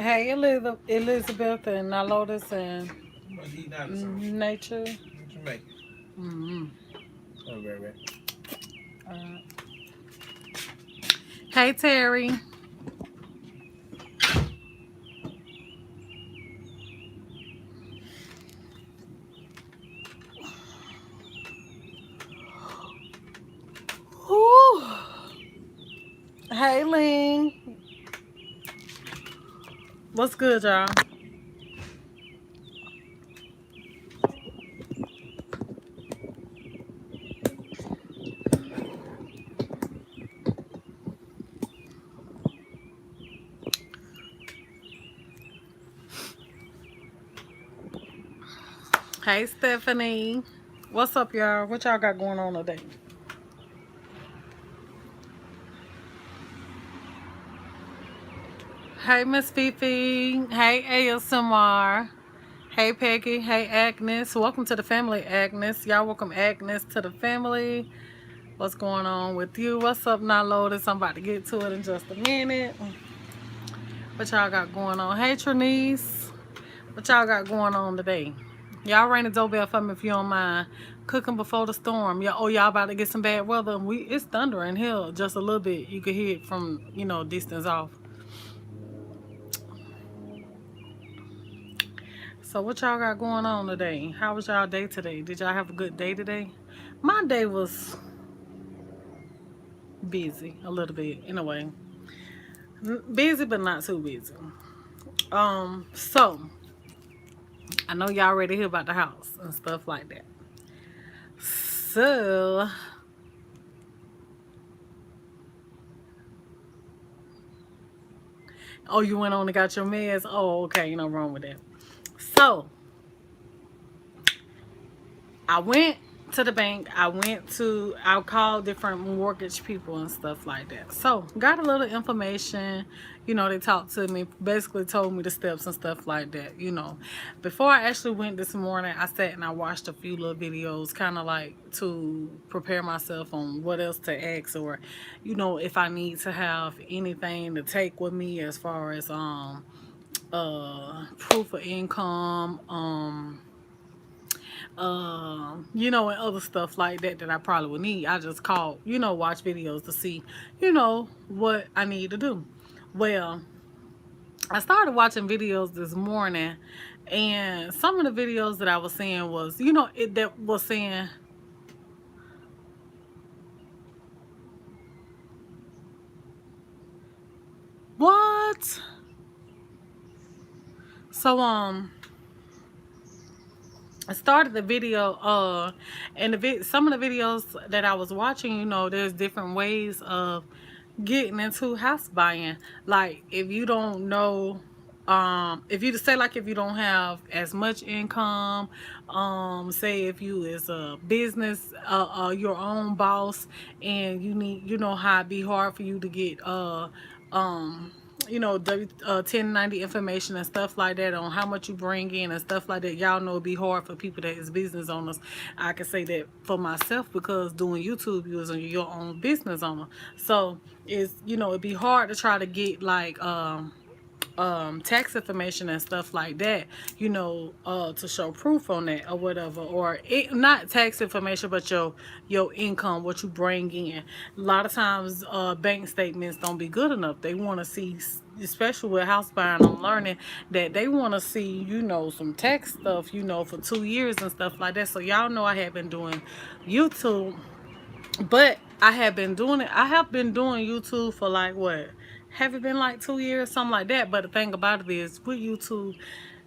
Hey, Elizabeth and Lotus and Nature. What you make? Mm-hmm. Oh, right. Uh, hey, Terry. Whew. Hey, Ling. What's good, y'all? Hey, Stephanie. What's up, y'all? What y'all got going on today? Hey, Miss Fifi. Hey, ASMR. Hey, Peggy. Hey, Agnes. Welcome to the family, Agnes. Y'all welcome Agnes to the family. What's going on with you? What's up, now, Lotus? I'm about to get to it in just a minute. What y'all got going on? Hey, Trinice. What y'all got going on today? Y'all ring the doorbell for me if you don't mind. Cooking before the storm. Y'all about to get some bad weather. It's thundering here just a little bit. You can hear it from, distance off. So what y'all got going on today? How was y'all day today? Did y'all have a good day today? My day was busy a little bit in a way. Busy but not too busy. So I know y'all ready to hear about the house and stuff like that. So, oh, you went on and got your meds? Oh, okay, no wrong with that. So, I went to the bank. I called different mortgage people and stuff like that. So, got a little information. They talked to me, basically told me the steps and stuff like that. Before I actually went this morning, I sat and I watched a few little videos, kind of like to prepare myself on what else to ask or, if I need to have anything to take with me as far as proof of income, and other stuff like that I probably would need. I just called, watch videos to see, what I need to do. Well, I started watching videos this morning, and some of the videos that I was seeing was, that was saying, what? So, I started the video, and some of the videos that I was watching, there's different ways of getting into house buying. Like, if you don't know, if you say, like, if you don't have as much income, say if you is a business, your own boss, and you know how it be hard for you to get um 1090 information and stuff like that on how much you bring in and stuff like that. Y'all know it'd be hard for people that is business owners. I can say that for myself because doing YouTube, you is your own business owner. So it'd be hard to try to get like tax information and stuff like that, to show proof on that or whatever, or not tax information, but your income, what you bring in. A lot of times bank statements don't be good enough. They want to see, especially with house buying, I'm learning that they want to see, some tax stuff, for 2 years and stuff like that. So y'all know I have been doing YouTube, but I have been doing it. I have been doing YouTube for like what? Have it been like 2 years, something like that? But the thing about it is, with YouTube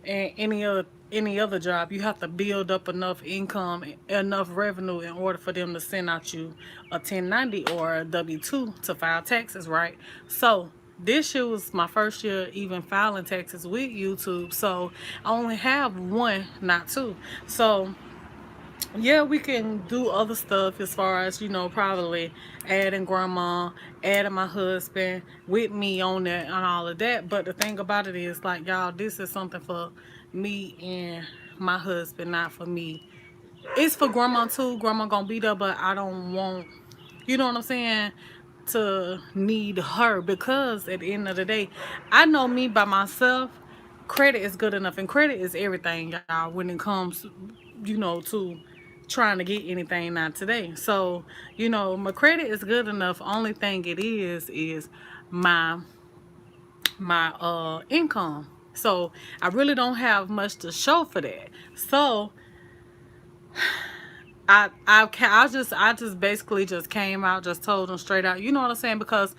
and any other job, you have to build up enough income, enough revenue in order for them to send out you a 1090 or a W-2 to file taxes, right? So this year was my first year even filing taxes with YouTube. So I only have one, not two. So yeah, we can do other stuff as far as, probably adding grandma, adding my husband with me on that and all of that. But the thing about it is, like, y'all, this is something for me and my husband, not for me. It's for grandma too. Grandma gonna be there, but I don't want, you know what I'm saying? to need her, because at the end of the day, I know me by myself, credit is good enough, and credit is everything, y'all, when it comes, to trying to get anything not today. So, my credit is good enough. Only thing it is my income. So I really don't have much to show for that. So I just basically just came out, just told them straight out. You know what I'm saying? Because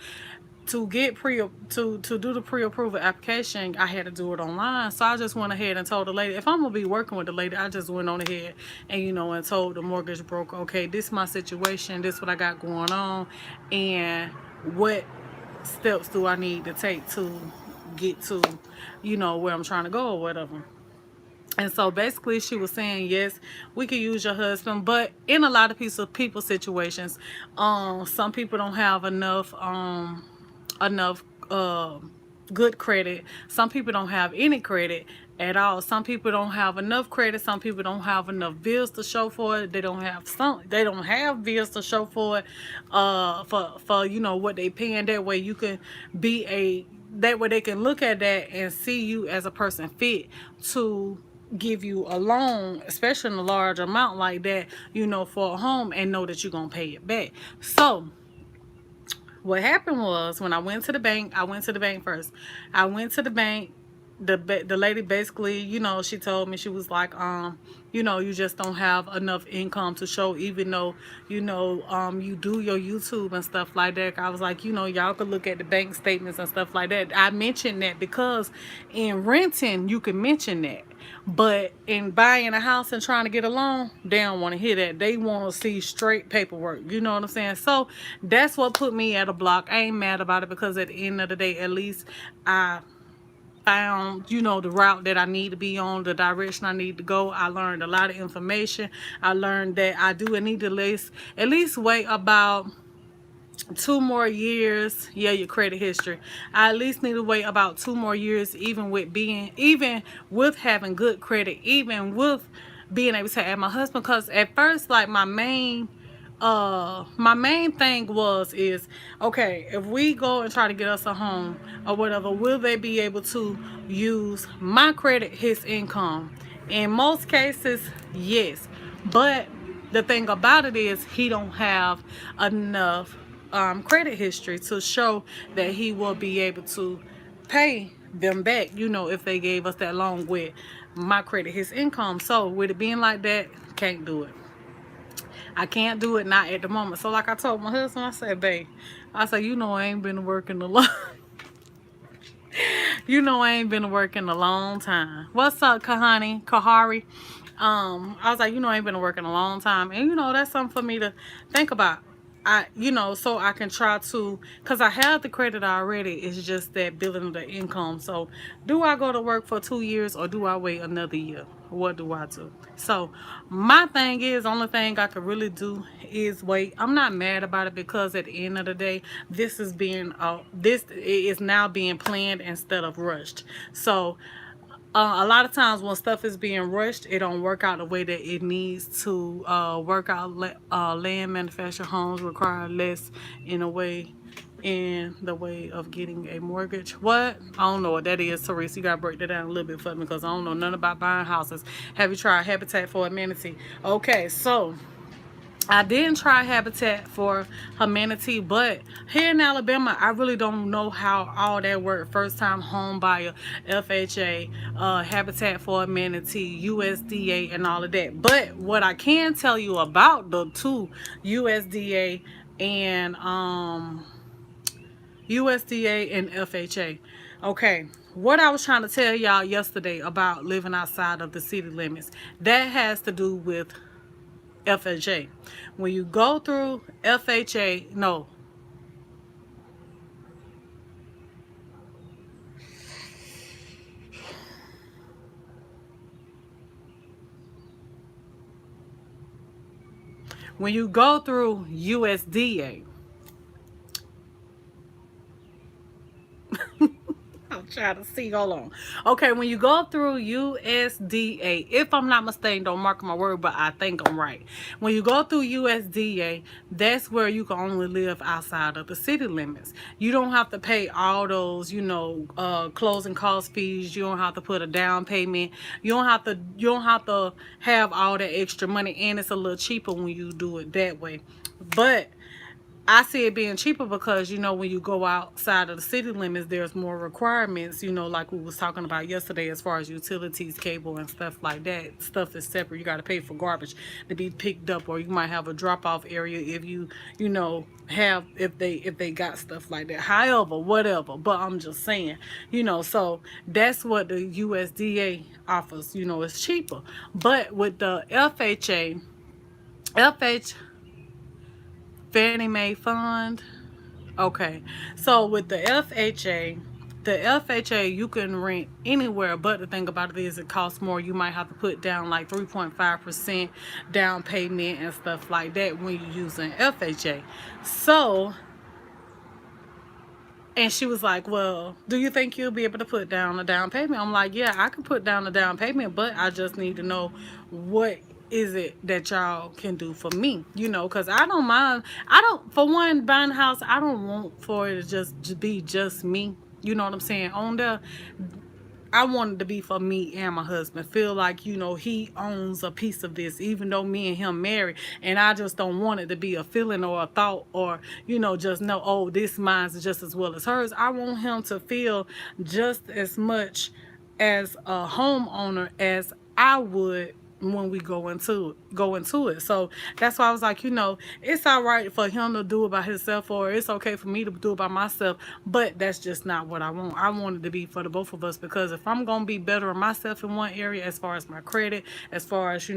to get to do the pre-approval application, I had to do it online. So I just went ahead and told the lady, if I'm gonna be working with the lady, I just went on ahead and and told the mortgage broker, okay, this is my situation, this is what I got going on, and what steps do I need to take to get to, where I'm trying to go or whatever. And so basically she was saying, yes, we could use your husband, but in a lot of people situations, some people don't have enough good credit. Some people don't have any credit at all. Some people don't have enough credit. Some people don't have enough bills to show for it. They don't have bills to show for it. For what they paying. That way you can that way they can look at that and see you as a person fit to give you a loan, especially in a large amount like that, for a home, and know that you're gonna pay it back. So what happened was, when I went to the bank first. I went to the bank. The lady basically, she told me, she was like, you just don't have enough income to show, even though, you do your YouTube and stuff like that. I was like, y'all could look at the bank statements and stuff like that. I mentioned that because in renting, you can mention that. But in buying a house and trying to get a loan, they don't want to hear that. They want to see straight paperwork. You know what I'm saying? So that's what put me at a block. I ain't mad about it, because at the end of the day, at least I found, the route that I need to be on, the direction I need to go. I learned a lot of information. I learned that I do need to at least wait about 2 more years. Yeah, your credit history, I at least need to wait about 2 more years, even with having good credit, even with being able to add my husband. Because at first, like, my main thing is, okay, if we go and try to get us a home or whatever, will they be able to use my credit, his income? In most cases, yes. But the thing about it is, he don't have enough credit history to show that he will be able to pay them back, if they gave us that loan with my credit, his income. So with it being like that, can't do it. I can't do it, not at the moment. So like I told my husband, I said, babe, I said, I ain't been working a lot. I ain't been working a long time. What's up, Kahari? I was like, I ain't been working a long time. And, that's something for me to think about. So I can try to, because I have the credit already. It's just that building the income. So do I go to work for 2 years, or do I wait another year? What do I do? So my thing is, only thing I could really do is wait. I'm not mad about it, because at the end of the day, this is now being planned instead of rushed. So a lot of times when stuff is being rushed, it don't work out the way that it needs to work out. Land manufactured homes require less in a way, in the way of getting a mortgage. What? I don't know what that is, Teresa. You gotta break that down a little bit for me, because I don't know nothing about buying houses. Have you tried Habitat for Humanity? Okay, so I didn't try Habitat for Humanity, but here in Alabama, I really don't know how all that works. First time home buyer, FHA, Habitat for Humanity, USDA, and all of that. But what I can tell you about the two, USDA and FHA. Okay, what I was trying to tell y'all yesterday about living outside of the city limits, that has to do with FHA. When you go through FHA, no. When you go through USDA, I'm trying to see. Hold on. Okay, when you go through USDA, if I'm not mistaken, don't mark my word, but I think I'm right. When you go through USDA, that's where you can only live outside of the city limits. You don't have to pay all those, closing cost fees. You don't have to put a down payment. You don't have to have all that extra money, and it's a little cheaper when you do it that way. But I see it being cheaper because when you go outside of the city limits, there's more requirements. Like we was talking about yesterday, as far as utilities, cable, and stuff like that. Stuff is separate. You got to pay for garbage to be picked up, or you might have a drop off area if have if they got stuff like that. However, whatever. But I'm just saying, so that's what the USDA offers. It's cheaper. But with the FHA, Fannie Mae Fund. Okay. So with the FHA, you can rent anywhere, but the thing about it is it costs more. You might have to put down like 3.5% down payment and stuff like that when you're using FHA. So, and she was like, well, do you think you'll be able to put down a down payment? I'm like, yeah, I can put down a down payment, but I just need to know what is it that y'all can do for me, because I don't mind. I don't, for one, buying a house, I don't want for it to just be just me. You know what I'm saying? On the I wanted to be for me and my husband. Feel like, he owns a piece of this, even though me and him married. And I just don't want it to be a feeling or a thought or, just know, oh, this mine's just as well as hers. I want him to feel just as much as a homeowner as I would when we go into it. So that's why I was like, it's all right for him to do it by himself, or it's okay for me to do it by myself, but that's just not what I want. I want it to be for the both of us, because if I'm gonna be better in myself in one area, as far as my credit, as far as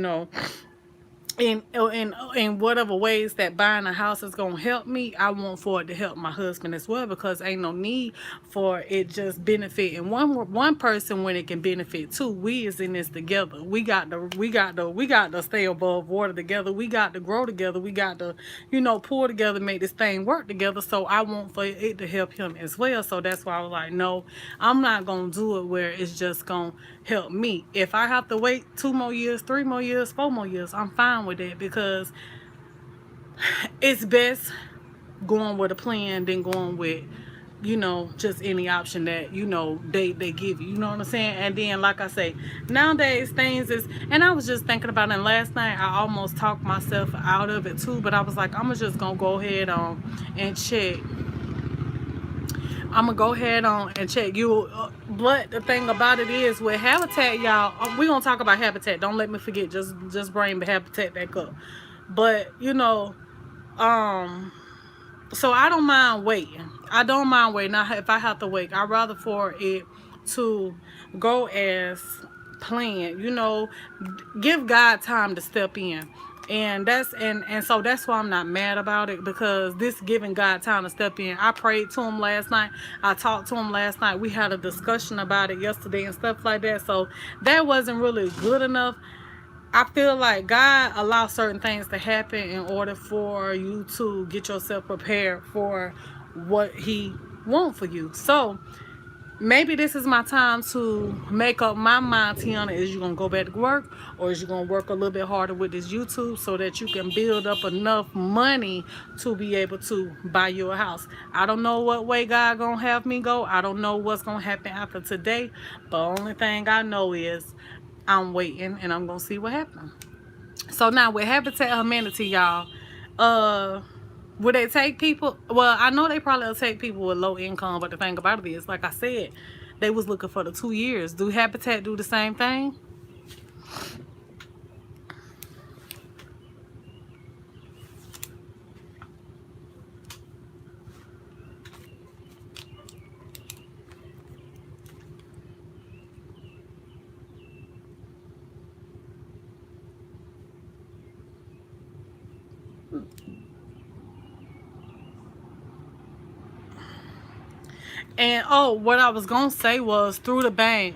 in whatever ways that buying a house is gonna help me, I want for it to help my husband as well, because ain't no need for it just benefiting one person when it can benefit two. We is in this together. We got to stay above water together. We got to grow together. We got to pull together, make this thing work together. So I want for it to help him as well. So that's why I was like, no, I'm not gonna do it where it's just gonna help me. If I have to wait 2 more years, 3 more years, 4 more years, I'm fine with it, because it's best going with a plan than going with just any option that they give you. You know what I'm saying? And then, like I say, nowadays things is, and I was just thinking about it last night. I almost talked myself out of it too, but I was like, I'm just gonna go ahead on and check. I'm gonna go ahead on and check you. But the thing about it is, with Habitat, y'all, we're gonna talk about Habitat. Don't let me forget. Just bring the Habitat back up. But um, so I don't mind waiting. I don't mind waiting. Now, if I have to wait, I'd rather for it to go as planned. Give God time to step in. And so that's why I'm not mad about it, because this giving God time to step in. I prayed to him last night. I talked to him last night. We had a discussion about it yesterday and stuff like that. So that wasn't really good enough. I feel like God allows certain things to happen in order for you to get yourself prepared for what he wants for you. So maybe this is my time to make up my mind, Tiana. Is you going to go back to work, or is you going to work a little bit harder with this YouTube so that you can build up enough money to be able to buy you a house? I don't know what way God going to have me go. I don't know what's going to happen after today. But the only thing I know is I'm waiting, and I'm going to see what happens. So now with Habitat Humanity, y'all, would they take people? Well, I know they probably will take people with low income, but the thing about it is, like I said, they was looking for the 2 years. Do Habitat do the same thing? And oh, what I was gonna say was through the bank.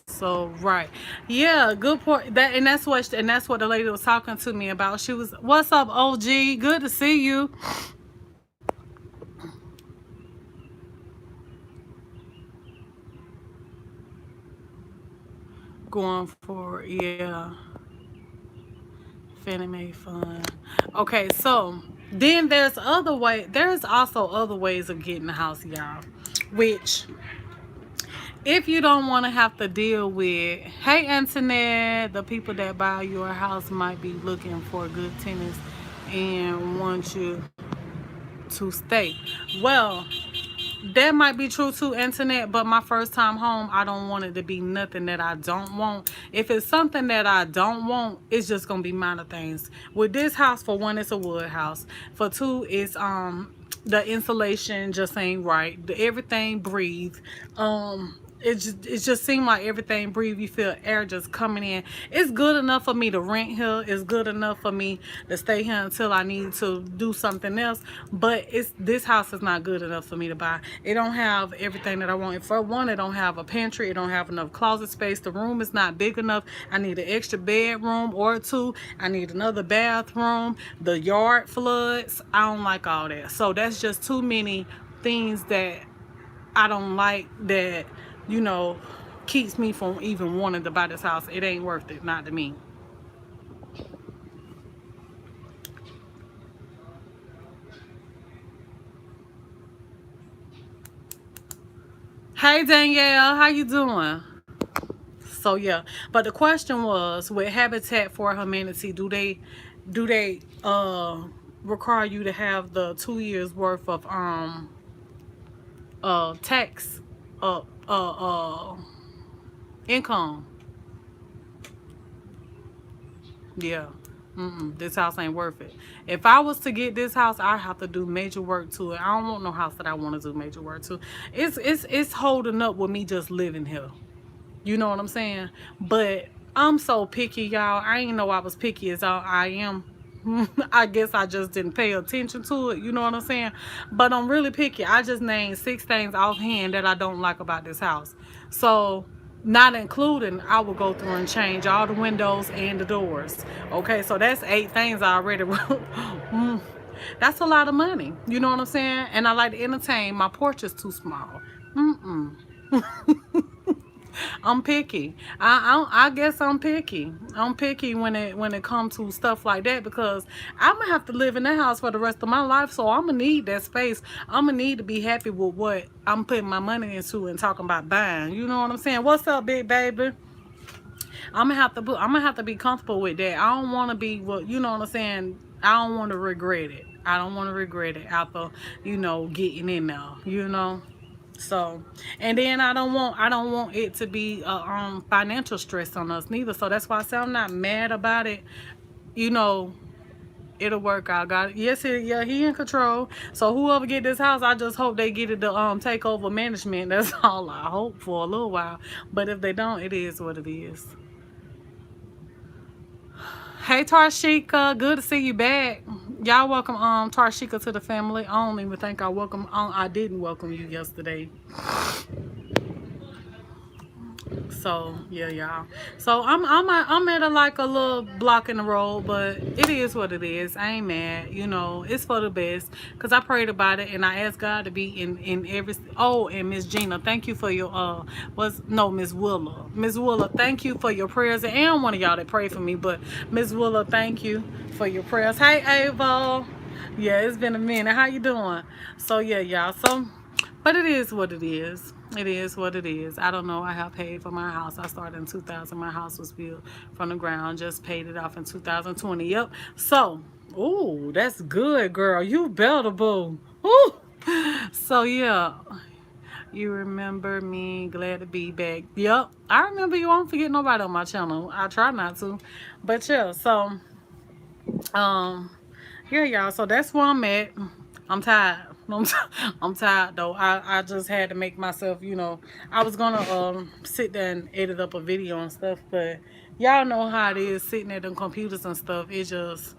So right, yeah, good point. That's what the lady was talking to me about. She was, "What's up, OG? Good to see you." Going for, yeah, Fannie Mae fund. Okay, so then there's also other ways of getting a house, y'all. Which, if you don't want to have to deal with, hey internet, the people that buy your house might be looking for good tenants and want you to stay. Well, that might be true too, internet, but my first time home, I don't want it to be nothing that I don't want. If it's something that I don't want, it's just gonna be minor things. With this house, for one, it's a wood house. For two, it's the insulation just ain't right. Everything breathe. It just seemed like everything breathe. You feel air just coming in. It's good enough for me to rent here. It's good enough for me to stay here until I need to do something else. But this house is not good enough for me to buy. It don't have everything that I want. For one, it don't have a pantry. It don't have enough closet space. The room is not big enough. I need an extra bedroom or two. I need another bathroom. The yard floods. I don't like all that. So that's just too many things that I don't like, that, you know, keeps me from even wanting to buy this house. It ain't worth it, not to me. Hey Danielle, how you doing? So yeah, but the question was, with Habitat for Humanity, do they require you to have the 2 years worth of tax uh uh uh income? Yeah. This house ain't worth it. If I was to get this house, I have to do major work to it. I don't want no house that I want to do major work to. It's holding up with me just living here. You know what I'm saying? But I'm so picky, y'all. I ain't know I was picky as I am. I guess I just didn't pay attention to it. You know what I'm saying? But I'm really picky. I just named 6 things offhand that I don't like about this house. So, not including, I will go through and change all the windows and the doors. Okay, so that's 8 things I already. That's a lot of money. You know what I'm saying? And I like to entertain. My porch is too small. Mm-mm. I'm picky. I guess I'm picky. I'm picky when it comes to stuff like that, because I'm gonna have to live in that house for the rest of my life. So I'm gonna need that space. I'm gonna need to be happy with what I'm putting my money into and talking about buying. You know what I'm saying? What's up, big baby? I'm gonna have to be comfortable with that. I don't want to be, what, you know what I'm saying. I don't want to regret it. I don't want to regret it after, getting in there. So, and then I don't want it to be financial stress on us neither. So that's why I say I'm not mad about it. You know, it'll work out. God, yes, yeah, he in control. So whoever get this house, I just hope they get it to take over management. That's all I hope for a little while. But if they don't, it is what it is. Hey Tarshika, good to see you back. Y'all welcome Tarshika to the family. I don't even think I didn't welcome you yesterday. So yeah, y'all. So I'm at like a little block in the road, but it is what it is. I ain't mad. It's for the best. Cause I prayed about it and I asked God to be in every. Oh, and Miss Gina, thank you for your was no Miss Willa. Miss Willa, thank you for your prayers, and one of y'all that prayed for me. But Miss Willa, thank you for your prayers. Hey Ava. Yeah, it's been a minute. How you doing? So yeah, y'all. But it is what it is. It is what it is. I don't know. I have paid for my house. I started in 2000. My house was built from the ground. Just paid it off in 2020. Yep. So, ooh, that's good, girl. You better, boo. Ooh. So, yeah. You remember me. Glad to be back. Yep. I remember you. I don't forget nobody on my channel. I try not to. But, yeah. So, um, yeah, y'all. So that's where I'm at. I'm tired. I'm tired though. I just had to make myself, I was gonna sit there and edit up a video and stuff, but y'all know how it is sitting at them computers and stuff. It just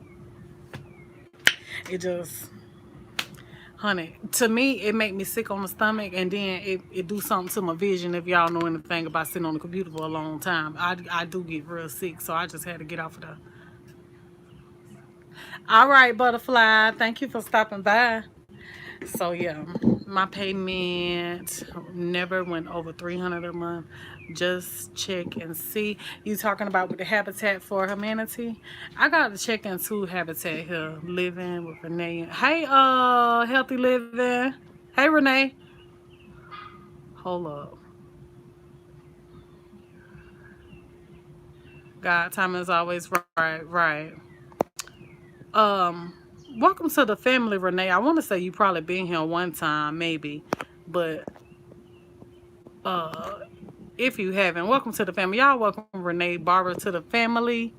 honey, to me it make me sick on the stomach, and then it do something to my vision. If y'all know anything about sitting on the computer for a long time, I do get real sick, so I just had to get off of there. All right, butterfly. Thank you for stopping by. So yeah. My payment never went over 300 a month. Just check and see. You talking about with the Habitat for Humanity? I got to check into Habitat here. Living with Renee. Hey, Healthy Living. Hey, Renee. Hold up. God, time is always right. Right. Um, welcome to the family, Renee. I want to say you probably been here one time, maybe, but uh, if you haven't, welcome to the family. Y'all welcome Renee Barber to the family.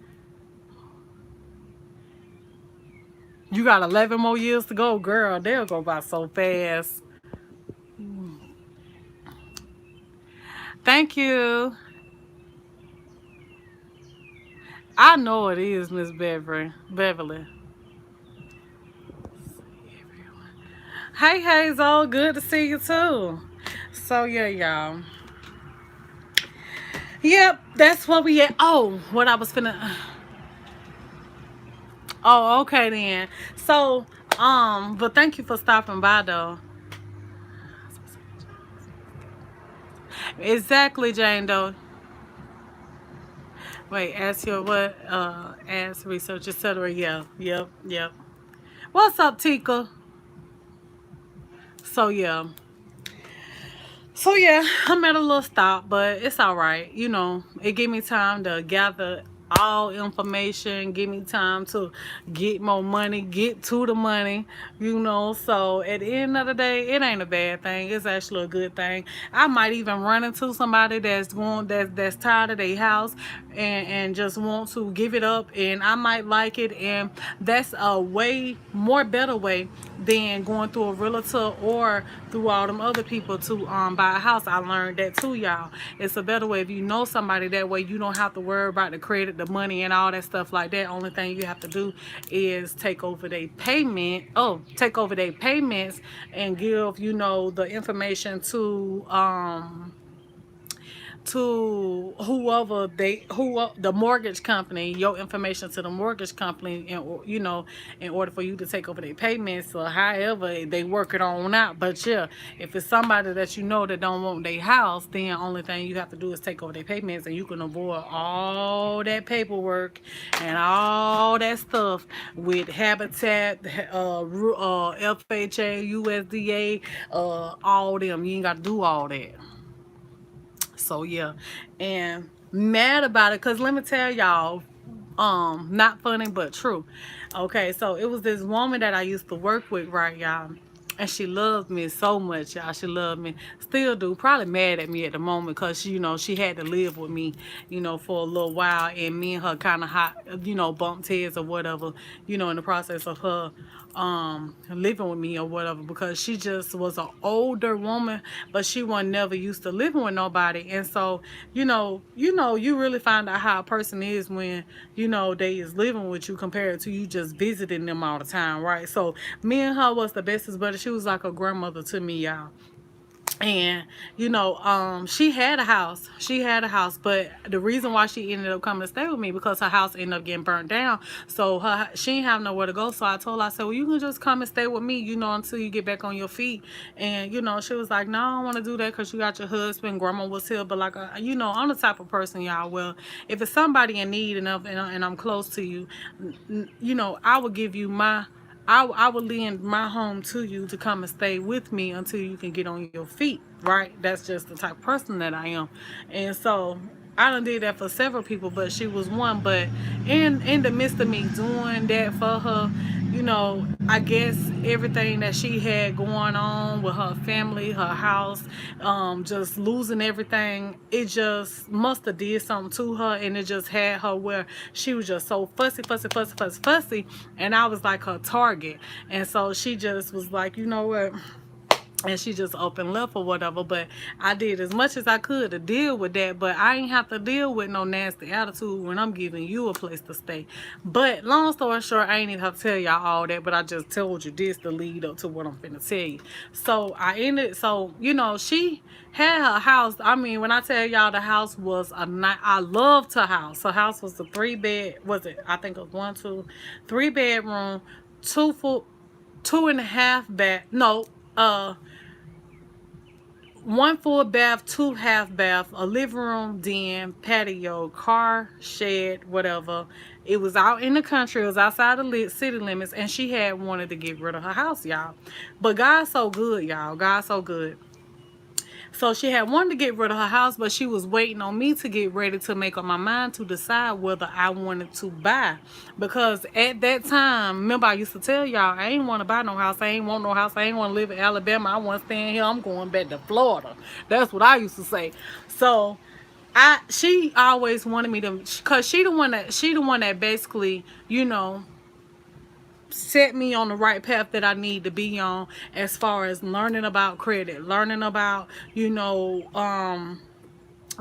You got 11 more years to go, girl. They'll go by so fast. Thank you. I know it is, Miss Beverly. Hey, Hazel. Good to see you, too. So, yeah, y'all. Yep, that's what we at. Oh, what I was finna. Oh, okay, then. So, but thank you for stopping by, though. Exactly, Jane Doe. Wait, ask your what? Ask research, etc. Yeah, yep, yep. What's up, Tika? So yeah. So yeah, I'm at a little stop, but it's all right. You know, it gave me time to gather all information, give me time to get more money, get to the money, you know. So at the end of the day, it ain't a bad thing. It's actually a good thing. I might even run into somebody that's tired of their house and just want to give it up, and I might like it, and that's a way more better way than going through a realtor or through all them other people to buy a house. I learned that too, y'all. It's a better way if you know somebody. That way you don't have to worry about the credit, the money, and all that stuff like that. Only thing you have to do is take over their payment. Oh, take over their payments and give the information to the mortgage company, your information to the mortgage company, and in order for you to take over their payments or however they work it on out. But yeah, if it's somebody that you know that don't want their house, then only thing you have to do is take over their payments, and you can avoid all that paperwork and all that stuff with Habitat, FHA, USDA, all them. You ain't got to do all that. So yeah, and mad about it because let me tell y'all, not funny but true. Okay, so it was this woman that I used to work with, right, y'all, and she loved me so much, y'all. She loved me, still do. Probably mad at me at the moment because she had to live with me, for a little while, and me and her kind of hot, bumped heads or whatever, in the process of her living with me or whatever, because she just was an older woman, but she wasn't never used to living with nobody. And so you really find out how a person is when they is living with you compared to you just visiting them all the time, right? So me and her was the bestest buddy. She was like a grandmother to me, y'all. And she had a house, but the reason why she ended up coming to stay with me because her house ended up getting burnt down. So she didn't have nowhere to go. So I told her, I said, well, you can just come and stay with me, until you get back on your feet. And she was like, no, I don't want to do that because you got your husband. Grandma was here, but like, I'm the type of person, y'all. Well, if it's somebody in need enough, and I'm close to you, I would give you I would lend my home to you to come and stay with me until you can get on your feet, right? That's just the type of person that I am. And so I done did that for several people, but she was one. But in the midst of me doing that for her, I guess everything that she had going on with her family, her house, just losing everything, it just must have did something to her, and it just had her where she was just so fussy, fussy, fussy, fussy, fussy, and I was like her target. And so she just was like, you know what? And she just up and left or whatever. But I did as much as I could to deal with that, but I ain't have to deal with no nasty attitude when I'm giving you a place to stay. But long story short, I ain't even have to tell y'all all that, but I just told you this to lead up to what I'm finna tell you. So she had her house. I mean, when I tell y'all, the house was a night. I loved her house. Her house was a 3 bed, was it? I think it was 1, 2, 3 bedroom, 2 full, 2.5 bath. No, one full bath, two half bath, a living room, den, patio, car, shed, whatever. It was out in the country. It was outside the city limits, and she had wanted to get rid of her house, y'all. But God's so good, y'all. God's so good. So she had wanted to get rid of her house, but she was waiting on me to get ready to make up my mind to decide whether I wanted to buy. Because at that time, remember I used to tell y'all, I ain't want to buy no house. I ain't want no house. I ain't want to live in Alabama. I want to stay in here. I'm going back to Florida. That's what I used to say. So she always wanted me to, cause she the one that basically, set me on the right path that I need to be on, as far as learning about credit, learning about,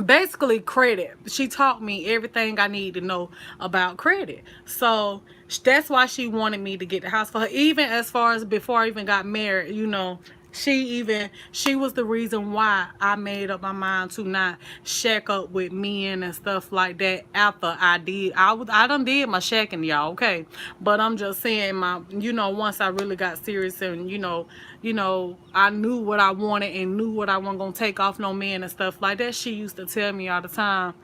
basically credit. She taught me everything I need to know about credit. So that's why she wanted me to get the house for her. Even as far as before I even got married, she was the reason why I made up my mind to not shack up with men and stuff like that. After I done did my shacking, y'all, okay, but I'm just saying, once I really got serious, and I knew what I wanted and knew what I wasn't gonna take off no man and stuff like that. She used to tell me all the time,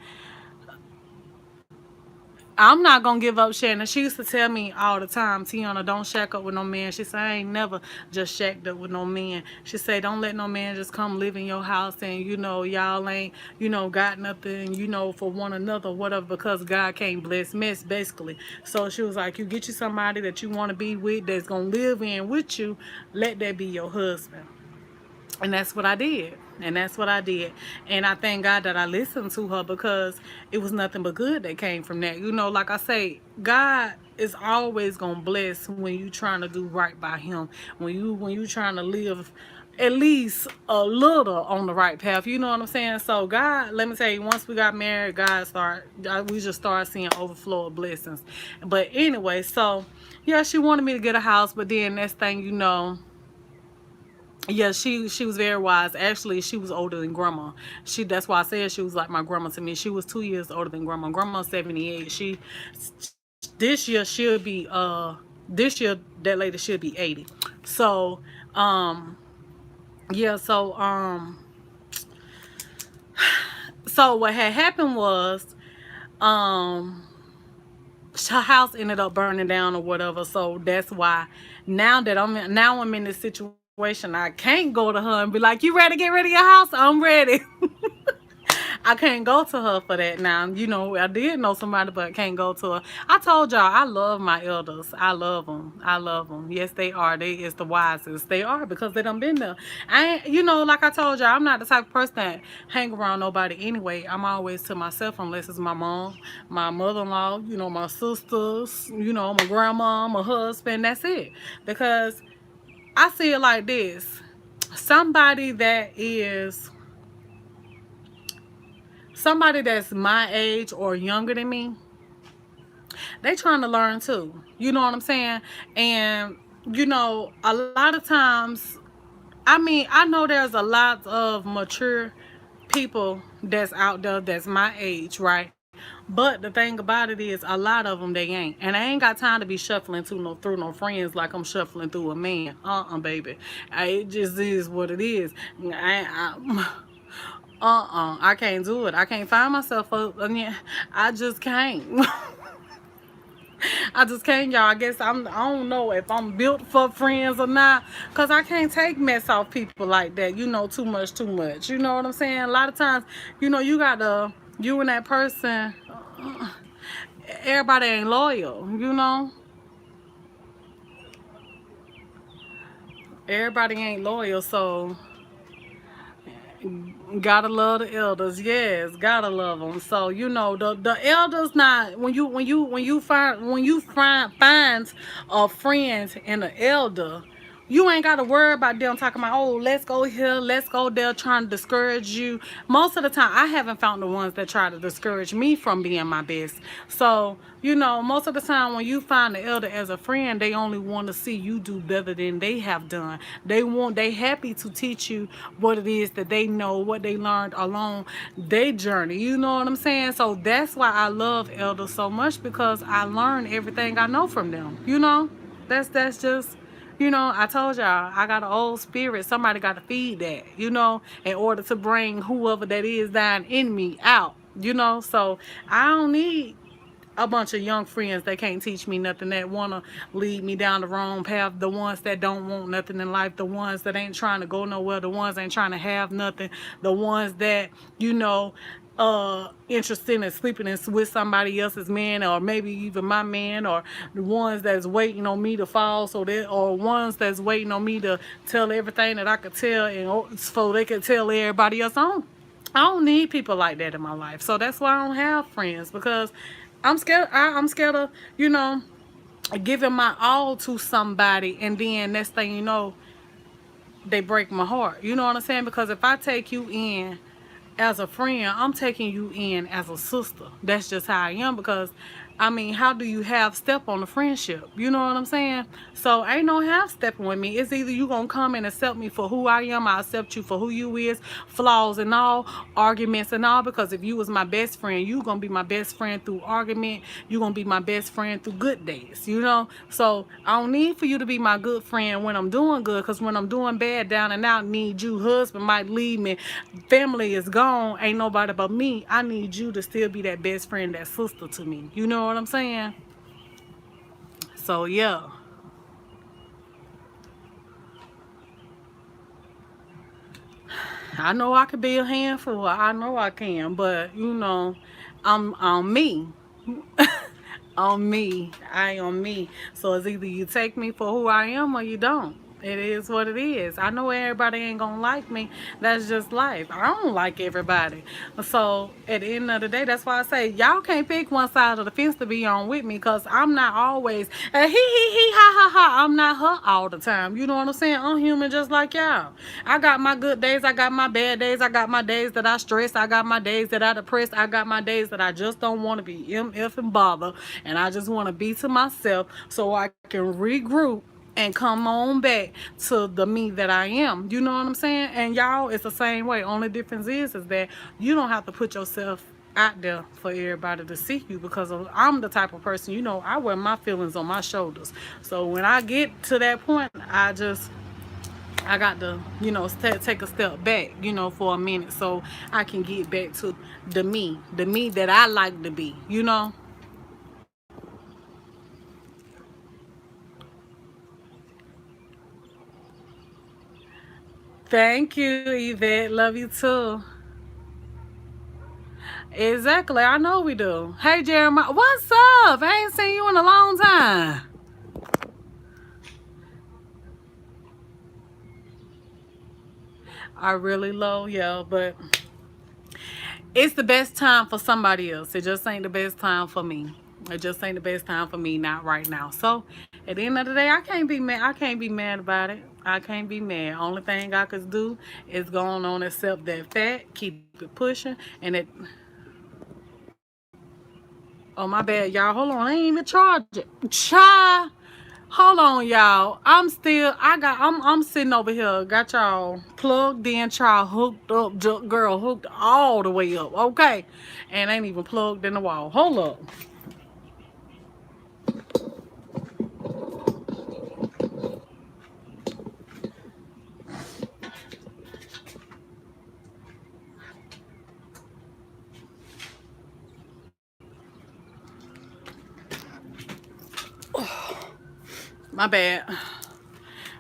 I'm not gonna give up Shannon. She used to tell me all the time, Tiana, don't shack up with no man. She said, I ain't never just shacked up with no man. She said, don't let no man just come live in your house and y'all ain't, got nothing, for one another, whatever, because God can't bless mess, basically. So she was like, you get you somebody that you wanna be with, that's gonna live in with you, let that be your husband. And that's what I did. And that's what I did. And I thank God that I listened to her, because it was nothing but good that came from that. Like I say, God is always gonna bless when you trying to do right by him. When you trying to live at least a little on the right path. You know what I'm saying? So God, let me tell you, once we got married, we just started seeing overflow of blessings. But anyway, so yeah, she wanted me to get a house, but then next thing you know, yeah, she was very wise. Actually, she was older than grandma. That's why I said she was like my grandma to me. She was 2 years older than grandma. Grandma's 78. This year she'll be this year that lady should be 80. So yeah, so what had happened was, um her house ended up burning down or whatever. So that's why now I'm in this situation. I can't go to her and be like, you ready to get rid of your house? I'm ready. I can't go to her for that now. I did know somebody, but I can't go to her. I told y'all, I love my elders. I love them. I love them. Yes, they are. They is the wisest. They are, because they done been there. I ain't, like I told y'all, I'm not the type of person that hang around nobody anyway. I'm always to myself, unless it's my mom, my mother-in-law, my sisters, my grandma, my husband. That's it. Because I see it like this. Somebody that is somebody that's my age or younger than me, they trying to learn too. You know what I'm saying? And a lot of times, I know there's a lot of mature people that's out there that's my age, right? But the thing about it is, a lot of them, they ain't, and I ain't got time to be shuffling through no friends like I'm shuffling through a man. Baby, it just is what it is. I can't do it. I can't find myself up. I just can't. I just can't, y'all. I don't know if I'm built for friends or not, cause I can't take mess off people like that. Too much, too much. You know what I'm saying? A lot of times, you and that person. Everybody ain't loyal. Everybody ain't loyal. So gotta love the elders, yes, gotta love them. So the elders, not when you find a friend and an elder, you ain't gotta worry about them talking about, oh, let's go here, let's go there, trying to discourage you. Most of the time, I haven't found the ones that try to discourage me from being my best. So most of the time when you find the elder as a friend, they only want to see you do better than they have done. They happy to teach you what it is that they know, what they learned along their journey. You know what I'm saying? So that's why I love elders so much, because I learn everything I know from them. That's just I told y'all I got an old spirit. Somebody got to feed that, in order to bring whoever that is down in me out, So I don't need a bunch of young friends that can't teach me nothing, that want to lead me down the wrong path, the ones that don't want nothing in life, the ones that ain't trying to go nowhere, the ones that ain't trying to have nothing, the ones that, interested in sleeping with somebody else's man, or maybe even my man, or the ones that's waiting on me to fall, or ones that's waiting on me to tell everything that I could tell, and so they could tell everybody else on. I don't need people like that in my life. So that's why I don't have friends, because I'm scared. I'm scared of, giving my all to somebody, and then next thing you know, they break my heart. You know what I'm saying? Because if I take you in as a friend, I'm taking you in as a sister. That's just how I am. Because I mean, how do you have step on the friendship? You know what I'm saying? So ain't no half stepping with me. It's either you gonna come and accept me for who I am, I accept you for who you is, flaws and all, arguments and all. Because if you was my best friend, you gonna be my best friend through argument. You gonna be my best friend through good days. So I don't need for you to be my good friend when I'm doing good. Because when I'm doing bad, down and out, need you. Husband might leave me, family is gone, ain't nobody but me. I need you to still be that best friend, that sister to me. You know what I'm saying? So yeah, I know I could be a handful. I know I can, but I'm on me. On me. I on me. So it's either you take me for who I am, or you don't. It is what it is. I know everybody ain't gonna like me. That's just life. I don't like everybody. So at the end of the day, that's why I say y'all can't pick one side of the fence to be on with me, because I'm not always ha ha ha. I'm not her all the time. You know what I'm saying? I'm human just like y'all. I got my good days. I got my bad days. I got my days that I stress. I got my days that I depress. I got my days that I just don't want to be MF and bother. And I just want to be to myself so I can regroup and come on back to the me that I am. You know what I'm saying? And y'all, it's the same way. Only difference is that you don't have to put yourself out there for everybody to see you, because I'm the type of person, I wear my feelings on my shoulders. So when I get to that point, I got to, take a step back, for a minute, so I can get back to the me that I like to be. Thank you, Yvette. Love you too. Exactly. I know we do. Hey, Jeremiah. What's up? I ain't seen you in a long time. I really low, yeah, but it's the best time for somebody else. It just ain't the best time for me. It just ain't the best time for me, not right now. So at the end of the day, I can't be mad. I can't be mad about it. I can't be mad. Only thing I could do is go on, accept that fact, keep it pushing, and it. Oh, my bad, y'all. Hold on, I ain't even charge it. Child. Hold on, y'all. I'm sitting over here. Got y'all plugged in, child hooked up, girl hooked all the way up. Okay. And ain't even plugged in the wall. Hold up. My bad.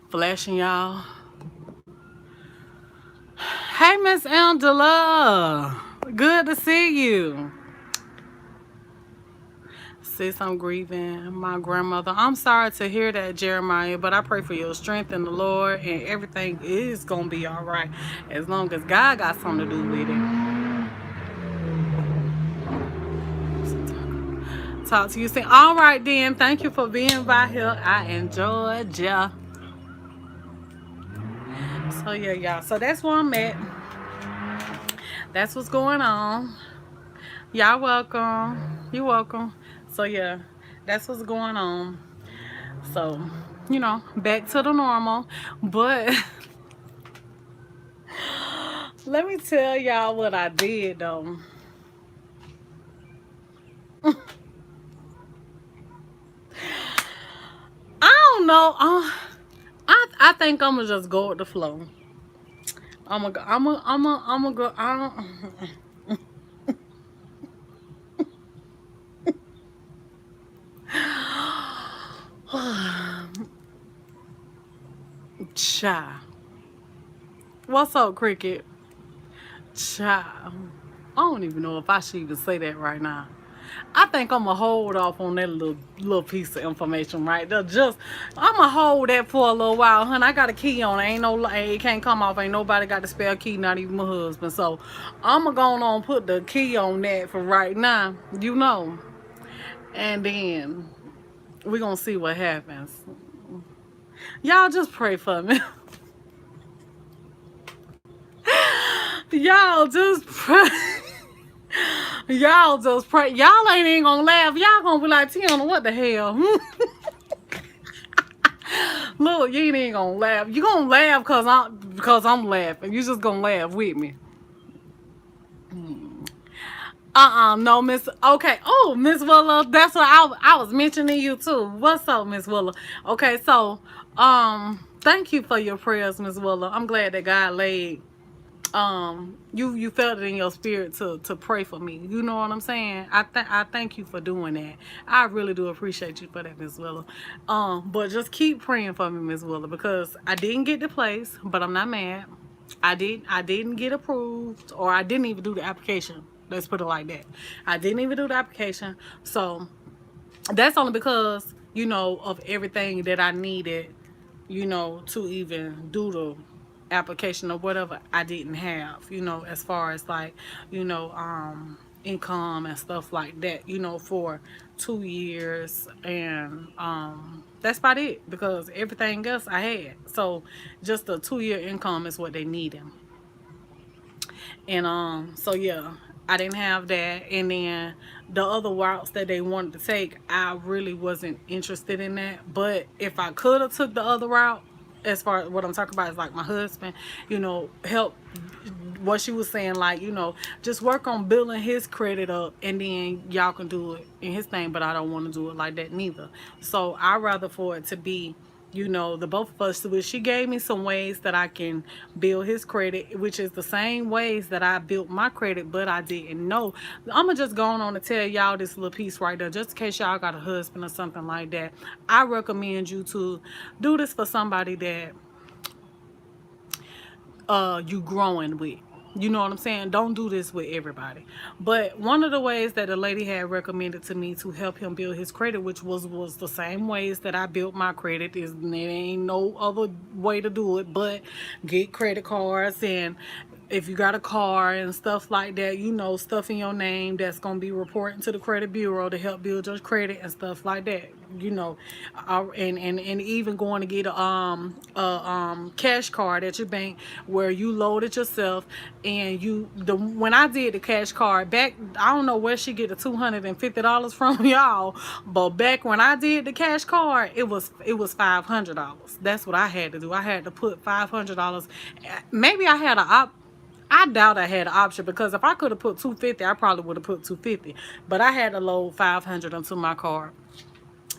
Flashing y'all. Hey, Miss Angela. Good to see you. Sis, I'm grieving my grandmother. I'm sorry to hear that, Jeremiah, but I pray for your strength in the Lord, and everything is going to be all right as long as God got something to do with it. Talk to you soon. All right, then. Thank you for being by here. I enjoyed ya. So, yeah, y'all. So, that's where I'm at. That's what's going on. Y'all welcome. You're welcome. So, yeah, that's what's going on. So, back to the normal. But let me tell y'all what I did, though. I don't know. I think I'm gonna just go with the flow. I'm gonna go. Cha. What's up, Cricket? Cha. I don't even know if I should even say that right now. I think I'm gonna hold off on that little piece of information right there. Just I'm gonna hold that for a little while, honey. I got a key on it. Ain't no, it can't come off. Ain't nobody got the spare key, not even my husband. So I'm gonna go on put the key on that for right now, and then we gonna see what happens. Y'all just pray for me. Y'all just pray. Y'all just pray. Y'all ain't even gonna laugh. Y'all gonna be like, Tiana, what the hell? Look, you ain't even gonna laugh. You gonna laugh cause I'm laughing. You just gonna laugh with me. No, Miss. Okay. Oh, Miss Willa, that's what I was mentioning you too. What's up, Miss Willa? Okay, so thank you for your prayers, Miss Willa. I'm glad that God laid you felt it in your spirit to pray for me. You know what I'm saying? I thank you for doing that. I really do appreciate you for that, Miss Willa. But just keep praying for me, Miss Willa, because I didn't get the place, but I'm not mad. I didn't get approved, or I didn't even do the application. Let's put it like that. I didn't even do the application. So that's only because, of everything that I needed, to even do the application or whatever. I didn't have, as far as like, income and stuff like that, for 2 years. And that's about it, because everything else I had. So just a 2 year income is what they needed. And so yeah, I didn't have that. And then the other routes that they wanted to take, I really wasn't interested in that. But if I could have took the other route, as far as what I'm talking about is like my husband, help what she was saying, like, just work on building his credit up, and then y'all can do it in his thing. But I don't want to do it like that neither. So I rather for it to be, the both of us, which she gave me some ways that I can build his credit, which is the same ways that I built my credit, but I didn't know. I'm gonna just go on to tell y'all this little piece right there, just in case y'all got a husband or something like that. I recommend you to do this for somebody that you growing with. You know what I'm saying? Don't do this with everybody. But one of the ways that the lady had recommended to me to help him build his credit, which was the same ways that I built my credit, is there ain't no other way to do it but get credit cards. And if you got a car and stuff like that, stuff in your name that's gonna be reporting to the credit bureau to help build your credit and stuff like that. And even going to get a cash card at your bank where you load it yourself. And when I did the cash card back, I don't know where she get the $250 from, y'all, but back when I did the cash card, it was $500. That's what I had to do. I had to put $500. Maybe I doubt I had an option, because if I could have put 250, I probably would have put 250. But I had to load 500 onto my card.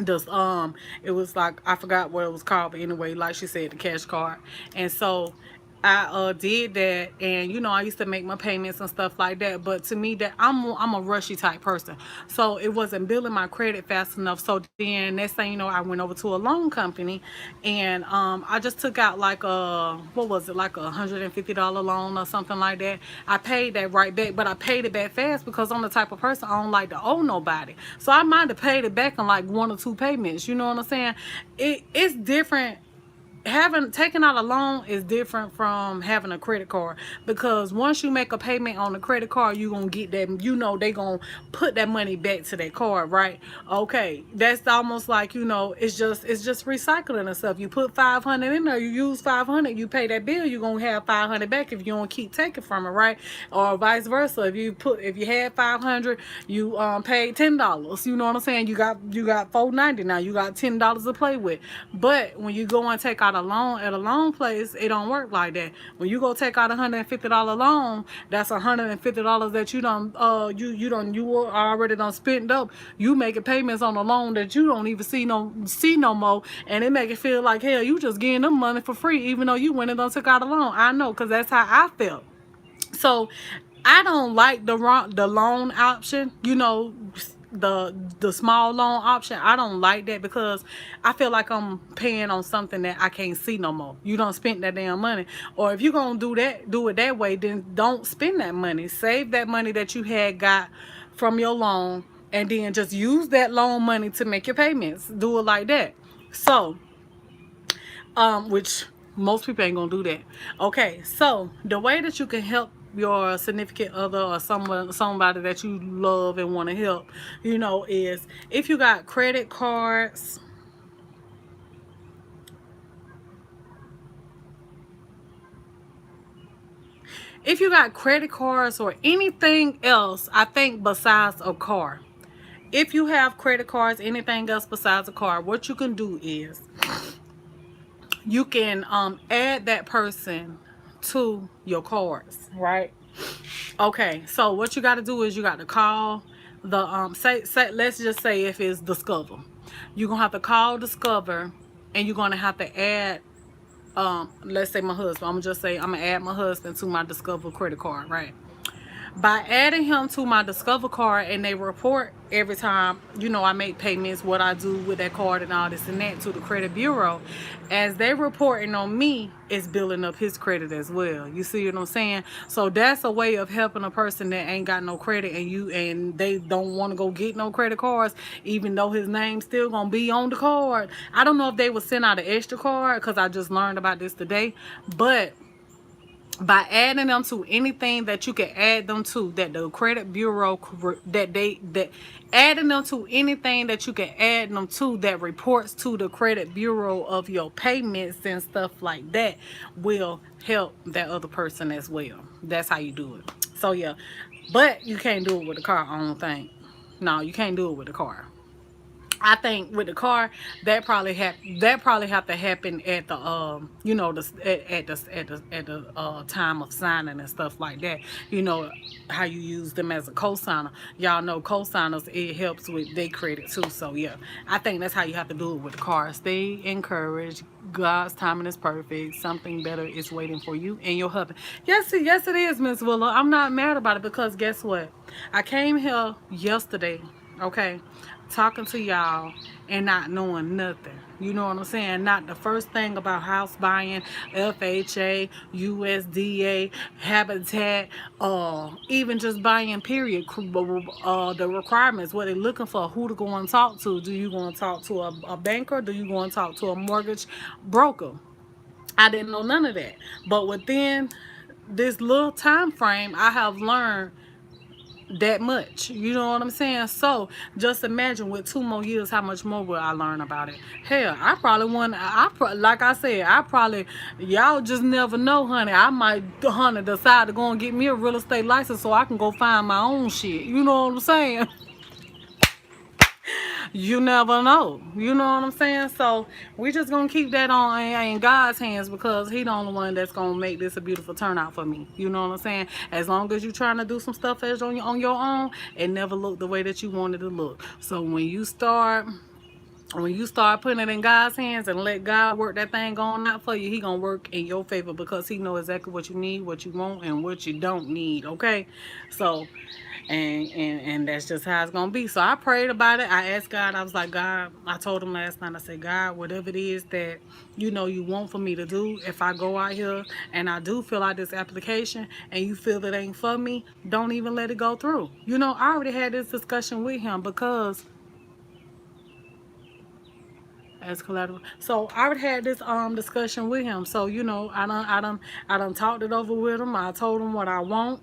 Just it was like, I forgot what it was called, but anyway, like she said, the cash card. And so I did that. And I used to make my payments and stuff like that, but to me, that I'm a rushy type person, so it wasn't building my credit fast enough. So then next thing you know, I went over to a loan company, and I just took out like what was it, like $150 loan or something like that. I paid that right back, but I paid it back fast because I'm the type of person, I don't like to owe nobody. So I might have paid it back in like one or two payments. You know what I'm saying? It's different. Having taken out a loan is different from having a credit card, because once you make a payment on the credit card, you gonna get that, they gonna put that money back to that card, right? Okay, that's almost like, it's just recycling and stuff. You put 500 in there, you use 500, you pay that bill, you gonna have 500 back if you don't keep taking from it, right? Or vice versa. If you had 500, you paid $10, you know what I'm saying? You got $4.90, now you got $10 to play with. But when you go and take out out a loan at a loan place, it don't work like that. When you go take out $150 loan, that's $150 that you already done spent up. You making payments on a loan that you don't even see no more, and it make it feel like hell. You just getting them money for free, even though you went and done took out a loan. I know, cause that's how I felt. So I don't like the loan option. The small loan option. I don't like that because I feel like I'm paying on something that I can't see no more. You don't spend that damn money, or if you're gonna do it that way, then don't spend that money. Save that money that you had got from your loan, and then just use that loan money to make your payments. Do it like that. So which most people ain't gonna do that. Okay, so the way that you can help your significant other or somebody that you love and want to help, is if you got credit cards. If you got credit cards or anything else, I think besides a car. If you have credit cards, anything else besides a car, what you can do is you can add that person to your cards, right? Okay, so what you got to do is you got to call the say let's just say if it's Discover, you're gonna have to call Discover, and you're gonna have to add let's say my husband. I'm gonna just say I'm gonna add my husband to my Discover credit card, right? By adding him to my Discover card, and they report every time I make payments, what I do with that card and all this and that to the credit bureau. As they reporting on me, it's building up his credit as well. You see what I'm saying? So that's a way of helping a person that ain't got no credit, and they don't want to go get no credit cards, even though his name's still gonna be on the card. I don't know if they would send out an extra card, because I just learned about this today. But by adding them to anything that you can add them to, that the credit bureau, that adding them to anything that you can add them to that reports to the credit bureau of your payments and stuff like that, will help that other person as well. That's how you do it. So yeah, but you can't do it with a car. I don't think. No, you can't do it with a car. I think with the car, that probably have to happen at the time of signing and stuff like that. You know how you use them as a cosigner. Y'all know cosigners, it helps with their credit too. So yeah, I think that's how you have to do it with the car. Stay encouraged. God's timing is perfect. Something better is waiting for you and your husband. Yes it is, Miss Willow. I'm not mad about it, because guess what? I came here yesterday, okay, talking to y'all and not knowing nothing. You know what I'm saying? Not the first thing about house buying, FHA, USDA, Habitat, even just buying, period. The requirements, what they're looking for, who to go and talk to. Do you go and talk to a banker? Do you go and talk to a mortgage broker? I didn't know none of that. But within this little time frame, I have learned that much. You know what I'm saying? So just imagine with 2 more years, how much more will I learn about it? Hell, I probably want. Like I said, I probably, y'all just never know, honey. I might, honey, decide to go and get me a real estate license so I can go find my own shit. You know what I'm saying? You never know. You know what I'm saying? So we just gonna keep that on in God's hands, because He the only one that's gonna make this a beautiful turnout for me. You know what I'm saying? As long as you trying to do some stuff as on your own, it never look the way that you wanted to look. So when you start putting it in God's hands and let God work that thing going out for you, He gonna work in your favor, because He know exactly what you need, what you want, and what you don't need. Okay, so and that's just how it's gonna be. So I prayed about it. I asked God. I was like, God. I told Him last night. I said, God, whatever it is that you want for me to do, if I go out here and I do fill out this application and you feel it ain't for me, don't even let it go through. I already had this discussion with Him, because as collateral. So I already had this discussion with him. So I done talked it over with him. I told him what I want.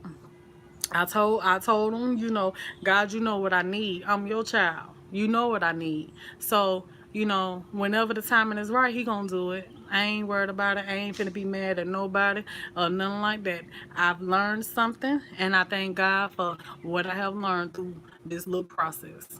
I told him, God, you know what I need. I'm your child. You know what I need. So, whenever the timing is right, He gonna do it. I ain't worried about it. I ain't finna be mad at nobody or nothing like that. I've learned something, and I thank God for what I have learned through this little process.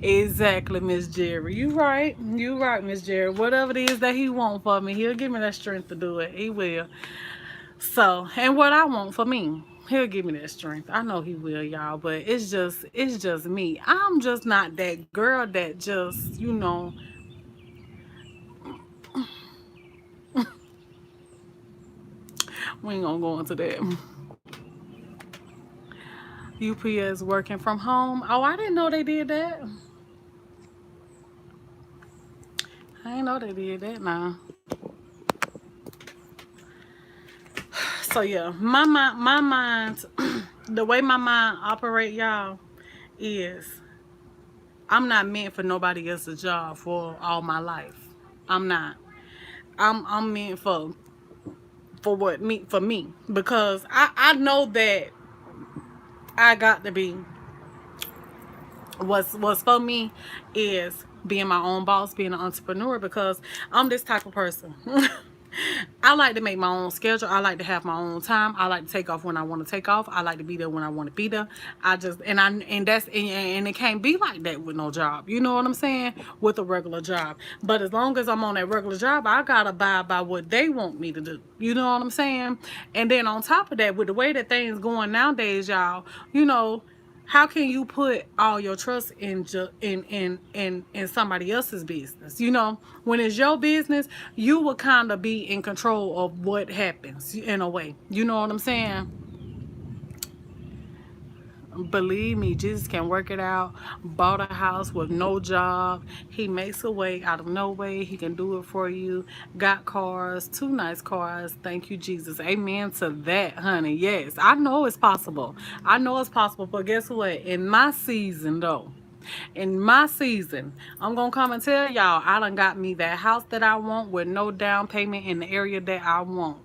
Exactly, Miss Jerry. You right. You right, Miss Jerry. Whatever it is that he want for me, he'll give me that strength to do it. He will. So, and what I want for me, he'll give me that strength. I know he will, y'all. But it's just me. I'm just not that girl that just, we ain't gonna go into that. UPS working from home. Oh, I didn't know they did that. I didn't know they did that now. So yeah, my mind, the way my mind operate, y'all, is I'm not meant for nobody else's job for all my life. I'm not. I'm meant for what me for me because I know that I got to be what's for me is being my own boss, being an entrepreneur because I'm this type of person. I like to make my own schedule. I like to have my own time. I like to take off when I want to take off. I like to be there when I want to be there. And it can't be like that with no job. You know what I'm saying? With a regular job. But as long as I'm on that regular job, I gotta abide by what they want me to do. You know what I'm saying? And then on top of that, with the way that things going nowadays, y'all, you know, how can you put all your trust in somebody else's business? You know, when it's your business, you will kind of be in control of what happens in a way. You know what I'm saying? Believe me, Jesus can work it out. Bought a house with no job. He makes a way out of no way. He can do it for you. Got cars, two nice cars. Thank you, Jesus. Amen to that, honey. Yes, I know it's possible. I know it's possible. But guess what? In my season, though, in my season, I'm gonna come and tell y'all, I done got me that house that I want with no down payment in the area that I want.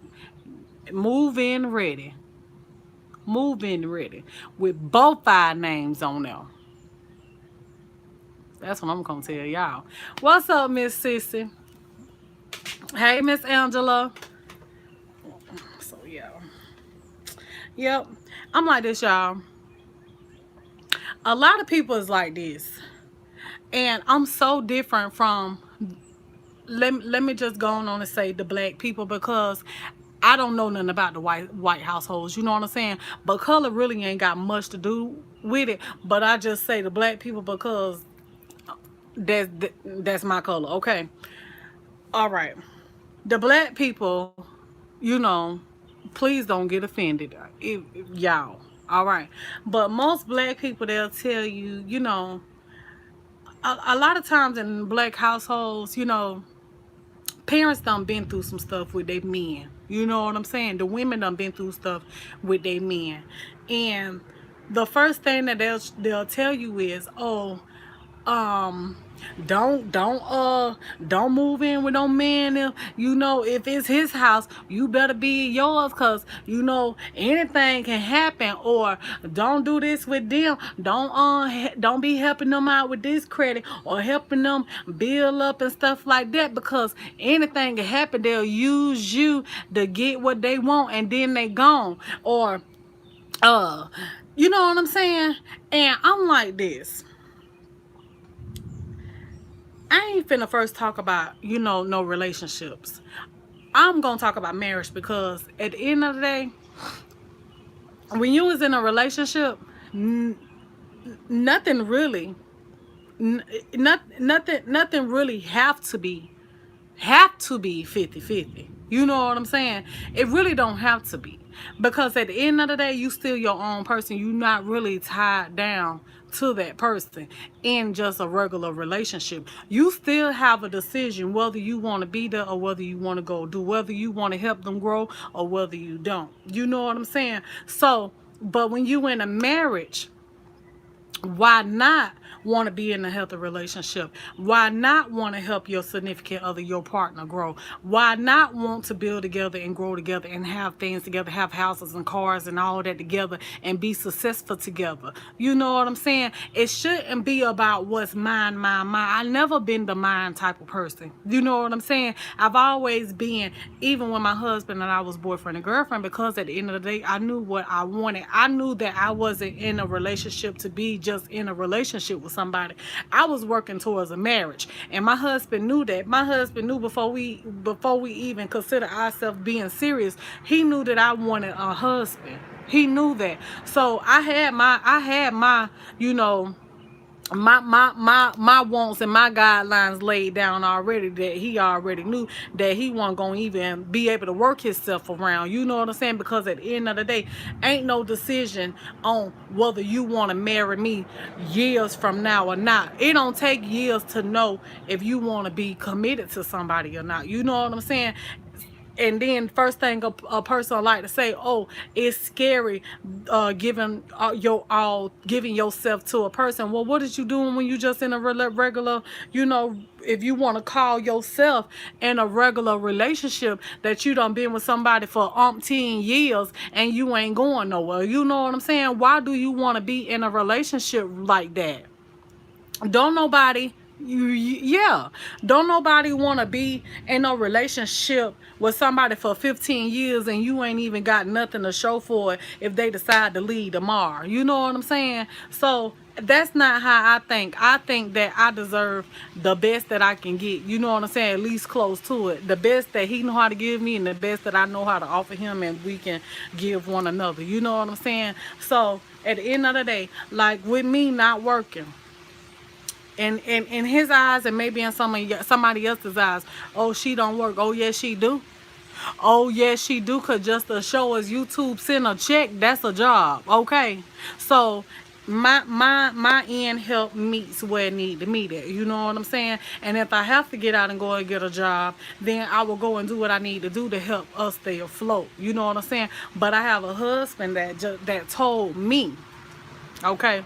Move in ready. Move in ready. With both our names on there. That's what I'm gonna tell y'all. What's up, Miss Sissy? Hey, Miss Angela. So yeah. Yep. I'm like this, y'all. A lot of people is like this. And I'm so different from let me just go on and say the black people because I don't know nothing about the white households, you know what I'm saying? But color really ain't got much to do with it. But I just say the black people because that's my color. Okay. All right. The black people, you know, please don't get offended, y'all. All right. But most black people, they'll tell you, you know, a lot of times in black households, you know, parents done been through some stuff with their men. You know what I'm saying? The women done been through stuff with their men. And the first thing that they'll tell you is, oh, um don't move in with no man if you know if it's his house you better be yours because you know anything can happen or don't do this with them don't be helping them out with this credit or helping them build up and stuff like that because anything can happen they'll use you to get what they want and then they gone or uh you know what I'm saying and I'm like this I ain't finna first talk about, you know, no relationships. I'm gonna talk about marriage because at the end of the day, when you was in a relationship, nothing really, nothing really have to be 50-50. You know what I'm saying? It really don't have to be. Because at the end of the day, you still your own person. You're not really tied down to that person in just a regular relationship. You still have a decision whether you want to be there or whether you want to go do, whether you want to help them grow or whether you don't. You know what I'm saying? So, but when you in a marriage, why not want to be in a healthy relationship? Why not want to help your significant other, your partner grow? Why not want to build together and grow together and have things together, have houses and cars and all that together and be successful together? You know what I'm saying? It shouldn't be about what's mine, mine, mine. I never been the mine type of person. You know what I'm saying? I've always been, even when my husband and I was boyfriend and girlfriend, because at the end of the day, I knew what I wanted. I knew that I wasn't in a relationship to be just in a relationship with somebody. I was working towards a marriage, and my husband knew that. My husband knew before we even consider ourselves being serious. He knew that I wanted a husband. He knew that. So I had my, you know, my wants and my guidelines laid down already, that he already knew that he wasn't gonna even be able to work himself around. You know what I'm saying? Because at the end of the day, ain't no decision on whether you want to marry me years from now or not. It don't take years to know if you want to be committed to somebody or not. You know what I'm saying? And then first thing a person like to say, oh, it's scary giving your all, giving yourself to a person. Well, what is you doing when you just in a regular, you know, if you want to call yourself in a regular relationship that you done been with somebody for umpteen years and you ain't going nowhere? You know what I'm saying? Why do you want to be in a relationship like that? Don't nobody, yeah, don't nobody want to be in a relationship with somebody for 15 years and you ain't even got nothing to show for it if they decide to leave tomorrow. You know what I'm saying? So that's not how I think. I think that I deserve the best that I can get. You know what I'm saying? At least close to it. The best that he know how to give me and the best that I know how to offer him, and we can give one another. You know what I'm saying? So at the end of the day, like with me not working, and in his eyes, and maybe in somebody else's eyes, oh, she don't work. Oh, yes, she do. Oh, yes, she do. Cause just to show us YouTube send a check, that's a job. Okay, so my end help meets where it need to meet at. You know what I'm saying? And if I have to get out and go and get a job, then I will go and do what I need to do to help us stay afloat. You know what I'm saying? But I have a husband that told me, okay,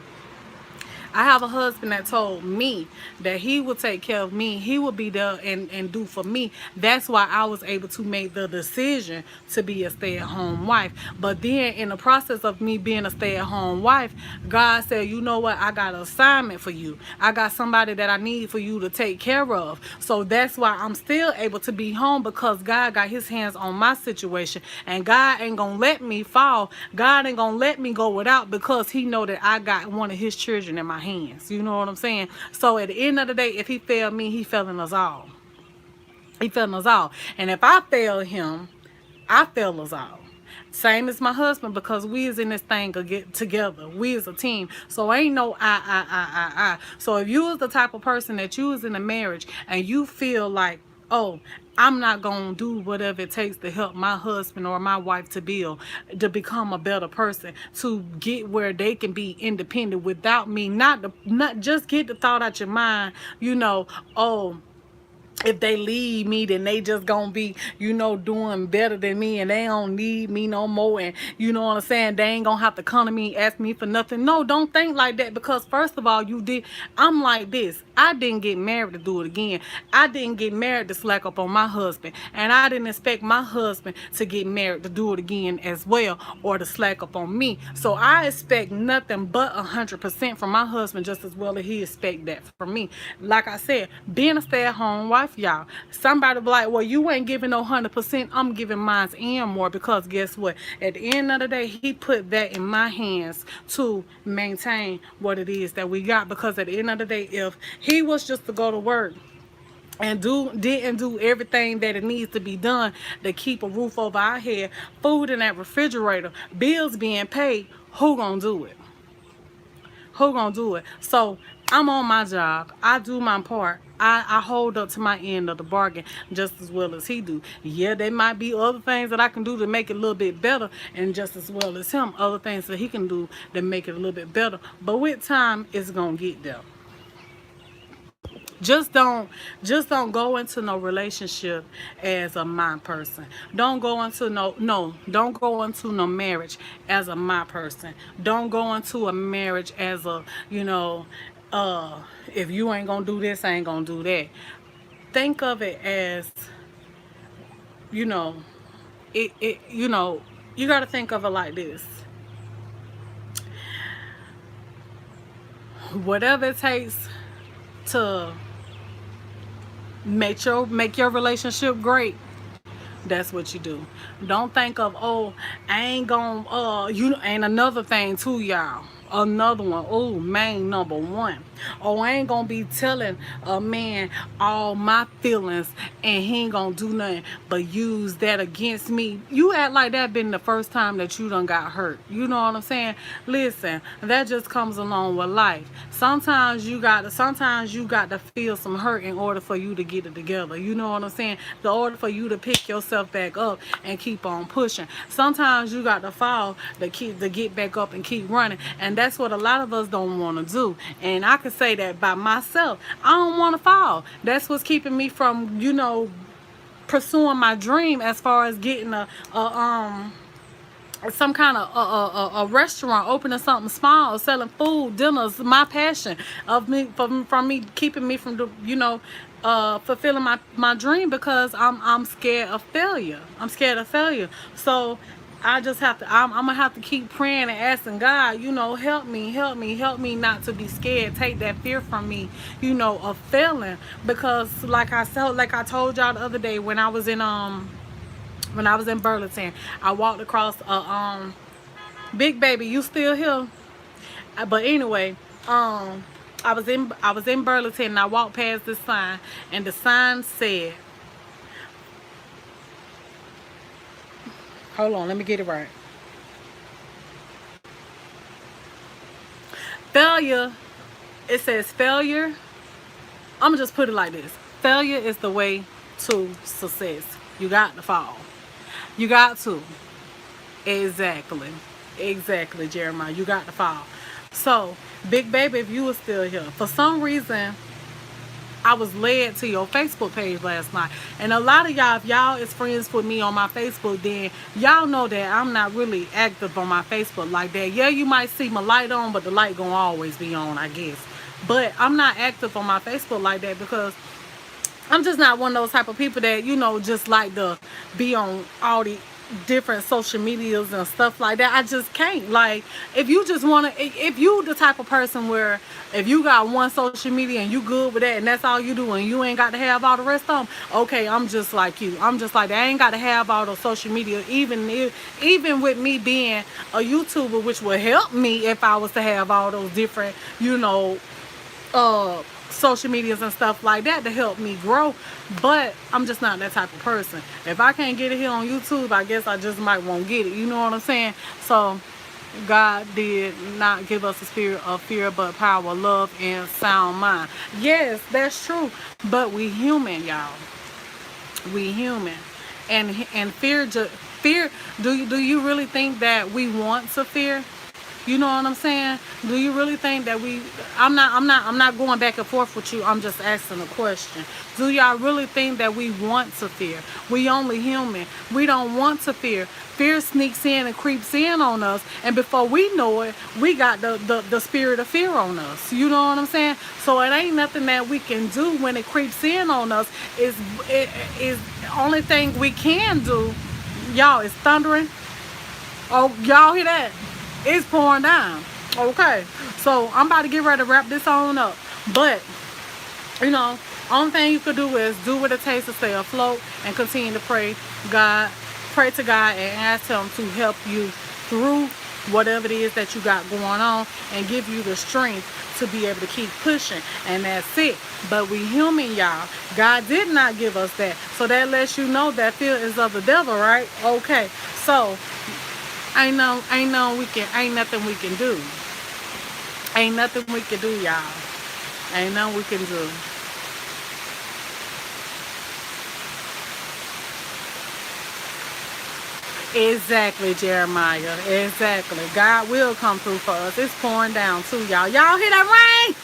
I have a husband that told me that he would take care of me. He would be there and do for me. That's why I was able to make the decision to be a stay-at-home wife. But then in the process of me being a stay-at-home wife, God said, you know what? I got an assignment for you. I got somebody that I need for you to take care of. So that's why I'm still able to be home, because God got his hands on my situation. And God ain't going to let me fall. God ain't going to let me go without, because he know that I got one of his children in my hands. You know what I'm saying? So at the end of the day, if he failed me, he failing us all. He failing us all. And if I fail him, I fail us all. Same as my husband, because we is in this thing to get together. We is a team. So ain't no I. So if you is the type of person that you is in a marriage and you feel like, oh, I'm not gonna do whatever it takes to help my husband or my wife to become a better person, to get where they can be independent without me. Not just get the thought out your mind, you know, oh, if they leave me, then they just gonna be, you know, doing better than me and they don't need me no more, and you know what I'm saying, they ain't gonna have to come to me and ask me for nothing. No, don't think like that, because first of all, I'm like this. I didn't get married to do it again. I didn't get married to slack up on my husband, and I didn't expect my husband to get married to do it again as well, or to slack up on me. So I expect nothing but 100% from my husband, just as well as he expect that from me. Like I said, being a stay-at-home wife, y'all, somebody be like, well, you ain't giving no 100%. I'm giving mine and more, because guess what? At the end of the day, he put that in my hands to maintain what it is that we got. Because at the end of the day, if he was just to go to work and didn't do everything that it needs to be done to keep a roof over our head, food in that refrigerator, bills being paid, who gonna do it? Who gonna do it? So I'm on my job. I do my part. I hold up to my end of the bargain just as well as he do. Yeah, there might be other things that I can do to make it a little bit better, and just as well as him, other things that he can do to make it a little bit better. But with time, it's gonna get there. Just don't go into no relationship as a my person. Don't go into don't go into no marriage as a my person. Don't go into a marriage as a, you know, if you ain't gonna do this, I ain't gonna do that. Think of it as, you know, you got to think of it like this. Whatever it takes to make your relationship great, that's what you do. Don't think of, oh, I ain't gonna, and another thing too, y'all. Another one. Oh, main number one. Oh, I ain't gonna be telling a man all my feelings and he ain't gonna do nothing but use that against me. You act like that been the first time that you done got hurt. You know what I'm saying? Listen, that just comes along with life. Sometimes you got to feel some hurt in order for you to get it together. You know what I'm saying? In order for you to pick yourself back up and keep on pushing. Sometimes you got to fall to get back up and keep running. And that's what a lot of us don't want to do. And I can say that by myself. I don't want to fall. That's what's keeping me from, pursuing my dream as far as getting some kind of a restaurant, opening something small, selling food, dinners. My passion of me from me keeping me from the fulfilling my dream, because I'm scared of failure. I'm scared of failure. So I just have to. I'm gonna have to keep praying and asking God, help me, help me not to be scared. Take that fear from me, of failing. Because like I told y'all the other day when I was in Burlington, I walked across big baby. You still here? But anyway, I was in Burlington and I walked past this sign, and the sign said, hold on, let me get it right. Failure. It says failure. I'm gonna just put it like this: failure is the way to success. You got to fall. You got to. Exactly. Exactly, Jeremiah. You got to fall. So, big baby, if you were still here, for some reason, I was led to your Facebook page last night. And a lot of y'all, if y'all is friends with me on my Facebook, then y'all know that I'm not really active on my Facebook like that. Yeah, you might see my light on, but the light gonna always be on, I guess. But I'm not active on my Facebook like that because I'm just not one of those type of people that, just like to be on all the different social medias and stuff like that. I just can't. Like, if you the type of person where if you got one social media and you good with that and that's all you do and you ain't got to have all the rest of them, okay, I'm just like you. I'm just like that. I ain't got to have all those social media, even with me being a YouTuber, which would help me if I was to have all those different, social medias and stuff like that to help me grow. But I'm just not that type of person. If I can't get it here on YouTube, I guess I just might won't get it. You know what I'm saying? So God did not give us a spirit of fear, but power, love, and sound mind. Yes, that's true. But we human, y'all. We human. And fear. Do you really think that we want to fear? You know what I'm saying? Do you really think that I'm not going back and forth with you. I'm just asking a question. Do y'all really think that we want to fear? We only human. We don't want to fear. Fear sneaks in and creeps in on us, and before we know it, we got the spirit of fear on us. You know what I'm saying? So it ain't nothing that we can do when it creeps in on us. Is only thing we can do, y'all, is thundering. Oh, y'all hear that? It's pouring down. Okay. So I'm about to get ready to wrap this on up. But, only thing you could do is do what it takes to stay afloat and continue to pray to God and ask Him to help you through whatever it is that you got going on and give you the strength to be able to keep pushing. And that's it. But we human, y'all. God did not give us that. So that lets you know that fear is of the devil, right? Okay. So ain't nothing we can do. Ain't nothing we can do, y'all. Ain't nothing we can do. Exactly, Jeremiah. Exactly. God will come through for us. It's pouring down too, y'all. Y'all hear that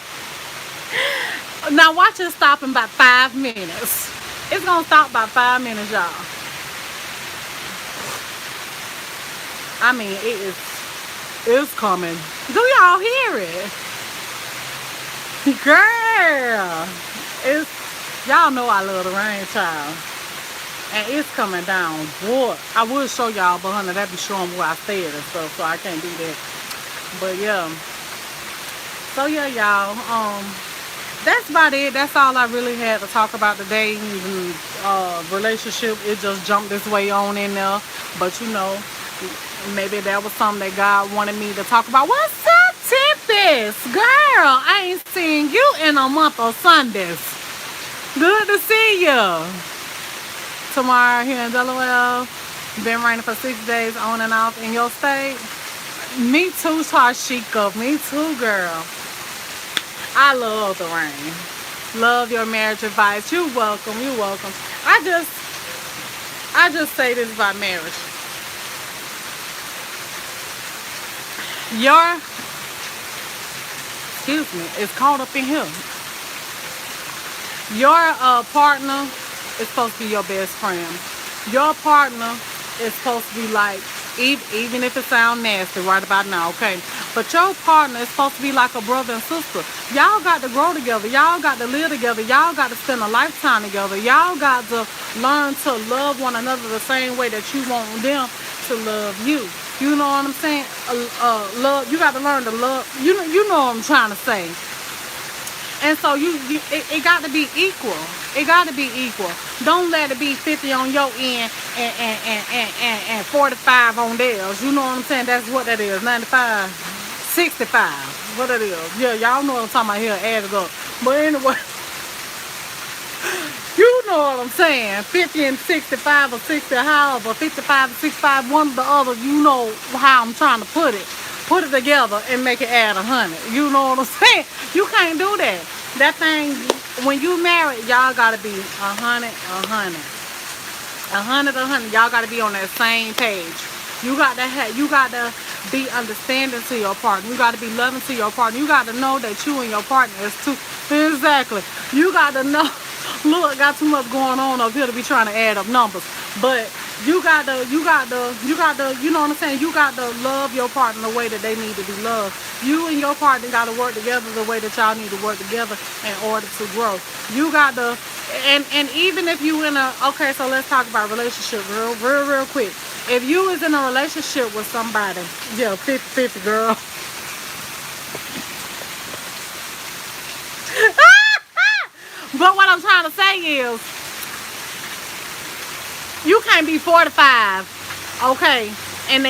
rain? Now watch it stop in about 5 minutes. It's gonna stop about 5 minutes, y'all. I mean, it's coming. Do y'all hear it? Girl, it's y'all know I love the rain, child, and it's coming down. Boy, I would show y'all, but honey, that be showing where I stay at and stuff, so I can't do that. But yeah, so yeah, y'all. That's about it. That's all I really had to talk about today. Relationship, it just jumped this way on in there, but maybe that was something that God wanted me to talk about. What's up, T? Yes, girl. I ain't seen you in a month of Sundays. Good to see you. Tomorrow here in Delaware. Been raining for 6 days on and off in your state. Me too, Tashika. Me too, girl. I love the rain. Love your marriage advice. You welcome. You welcome. I just I just say this about marriage. Your excuse me is caught up in here. Your partner is supposed to be your best friend. Your partner is supposed to be like, even if it sounds nasty right about now, okay? But your partner is supposed to be like a brother and sister. Y'all got to grow together. Y'all got to live together. Y'all got to spend a lifetime together. Y'all got to learn to love one another the same way that you want them to love you. You know what I'm saying? Love. You got to learn to love. You know what I'm trying to say. And so it got to be equal. It got to be equal. Don't let it be 50 on your end and 45 on theirs. You know what I'm saying? That's what that is. 95, 65. What it is. Yeah, y'all know what I'm talking about here. Add it up. But anyway, you know what I'm saying. 50 and 65 or 60, however, 55 and 65, one or the other. You know how I'm trying to put it. Put it together and make it add 100. You know what I'm saying? You can't do that. That thing, when you married, y'all gotta be 100, 100. 100, 100. Y'all gotta be on that same page. You got to be understanding to your partner. You got to be loving to your partner. You got to know that you and your partner is two. Exactly. You got to know. Look, got too much going on up here to be trying to add up numbers. But you got to, you know what I'm saying? You got to love your partner the way that they need to be loved. You and your partner got to work together the way that y'all need to work together in order to grow. You got to, and even if you in a, okay, so let's talk about relationship real quick. If you is in a relationship with somebody, yeah, 50-50, girl. But what I'm trying to say is, you can't be 45, okay, and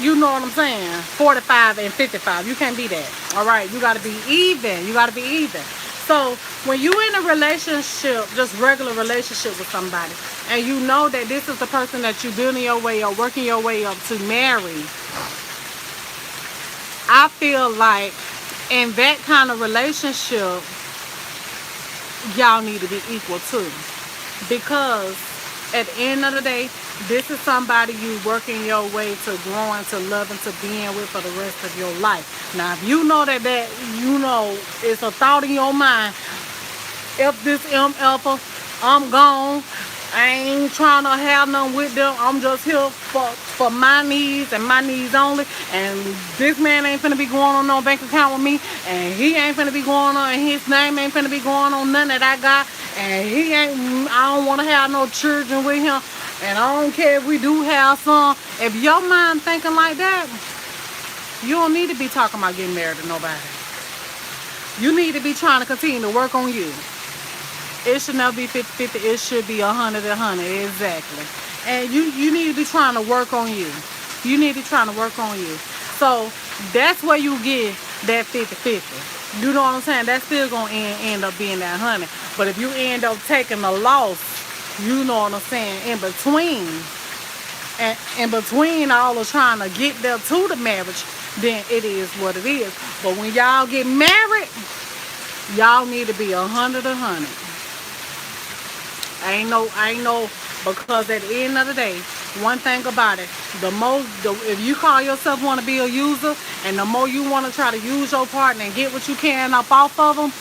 you know what I'm saying, 45 and 55. You can't be that. All right, you got to be even. You got to be even. So when you in a relationship, just regular relationship with somebody, and you know that this is the person that you're building your way up, working your way up to marry, I feel like in that kind of relationship, y'all need to be equal too. Because at the end of the day, this is somebody you working your way to growing, to loving, to being with for the rest of your life. Now, if you know that you know, it's a thought in your mind, if this MF, I'm gone. I ain't trying to have nothing with them. I'm just here for my needs and my needs only. And this man ain't finna be going on no bank account with me. And he ain't finna be going on, and his name ain't finna be going on nothing that I got. And I don't want to have no children with him. And I don't care if we do have some. If your mind thinking like that, you don't need to be talking about getting married to nobody. You need to be trying to continue to work on you. It should never be 50-50. It should be 100-100. Exactly. And you need to be trying to work on you. You need to be trying to work on you. So that's where you get that 50-50. You know what I'm saying? That's still going to end up being that 100. But if you end up taking a loss, you know what I'm saying, in between all of trying to get there to the marriage, then it is what it is. But when y'all get married, y'all need to be 100-100. I ain't no, because at the end of the day, one thing about it, if you call yourself want to be a user, and the more you want to try to use your partner and get what you can up off of them,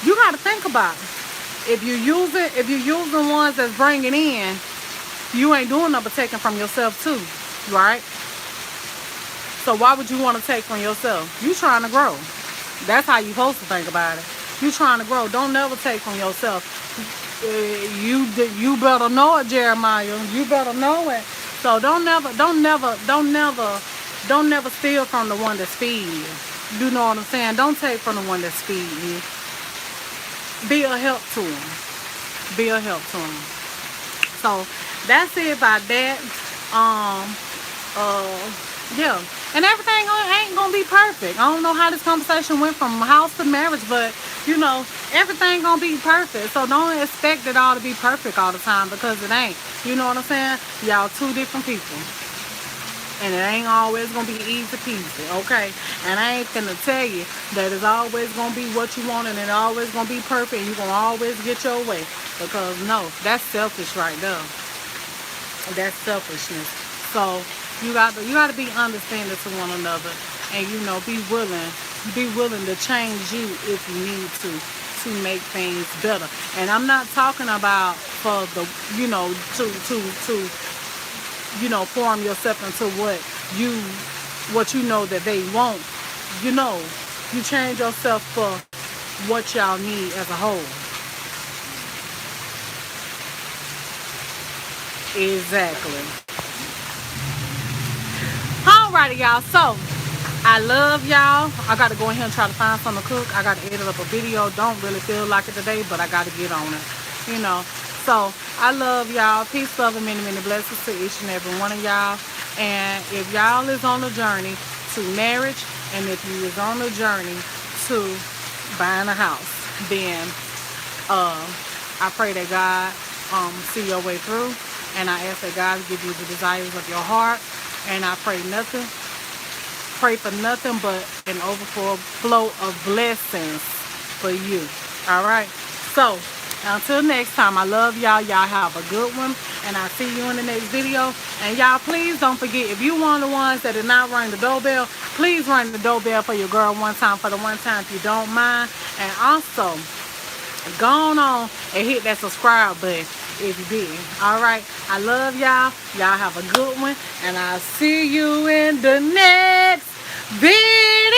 you got to think about it. If you're using ones that's bringing in, you ain't doing nothing but taking from yourself too, right? So why would you want to take from yourself? You trying to grow. That's how you supposed to think about it. You trying to grow. Don't never take from yourself. You better know it, Jeremiah. You better know it. So don't never steal from the one that's feeding you. You know what I'm saying? Don't take from the one that's feeding you. Be a help to them. Be a help to them. So that's it about that. Yeah, and everything ain't gonna be perfect. I don't know how this conversation went from house to marriage, but everything gonna be perfect. So don't expect it all to be perfect all the time because it ain't. You know what I'm saying? Y'all two different people. And it ain't always gonna be easy peasy, okay? And I ain't finna tell you that it's always gonna be what you want and it's always gonna be perfect and you're gonna always get your way. Because no, that's selfish right there. That's selfishness. So you gotta be understanding to one another and be willing to change you if you need to make things better. And I'm not talking about for the to form yourself into what you know that they want. You know, you change yourself for what y'all need as a whole. Exactly. Alrighty, y'all. So I love y'all. I gotta go in here and try to find something to cook. I gotta edit up a video. Don't really feel like it today, but I gotta get on it. You know. So I love y'all. Peace, love, and many, many blessings to each and every one of y'all. And if y'all is on a journey to marriage, and if you is on a journey to buying a house, then uh, I pray that God see your way through, and I ask that God give you the desires of your heart. And I pray for nothing but an overflow of blessings for you. All right. So until next time, I love y'all. Y'all have a good one, and I'll see you in the next video. And y'all, please don't forget, if you one of the ones that did not ring the doorbell, please ring the doorbell for your girl one time, for the one time if you don't mind. And also, go on and hit that subscribe button if you didn't. All right. I love y'all. Y'all have a good one. And I'll see you in the next video.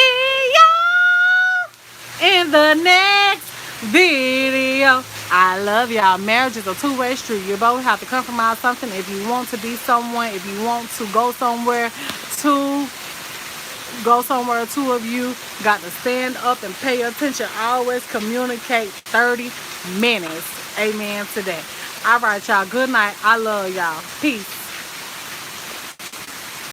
In the next video. I love y'all. Marriage is a two-way street. You both have to compromise something if you want to be someone, if you want to to two of you got to stand up and pay attention. Always communicate 30 minutes. Amen to that. All right, y'all. Good night. I love y'all. Peace.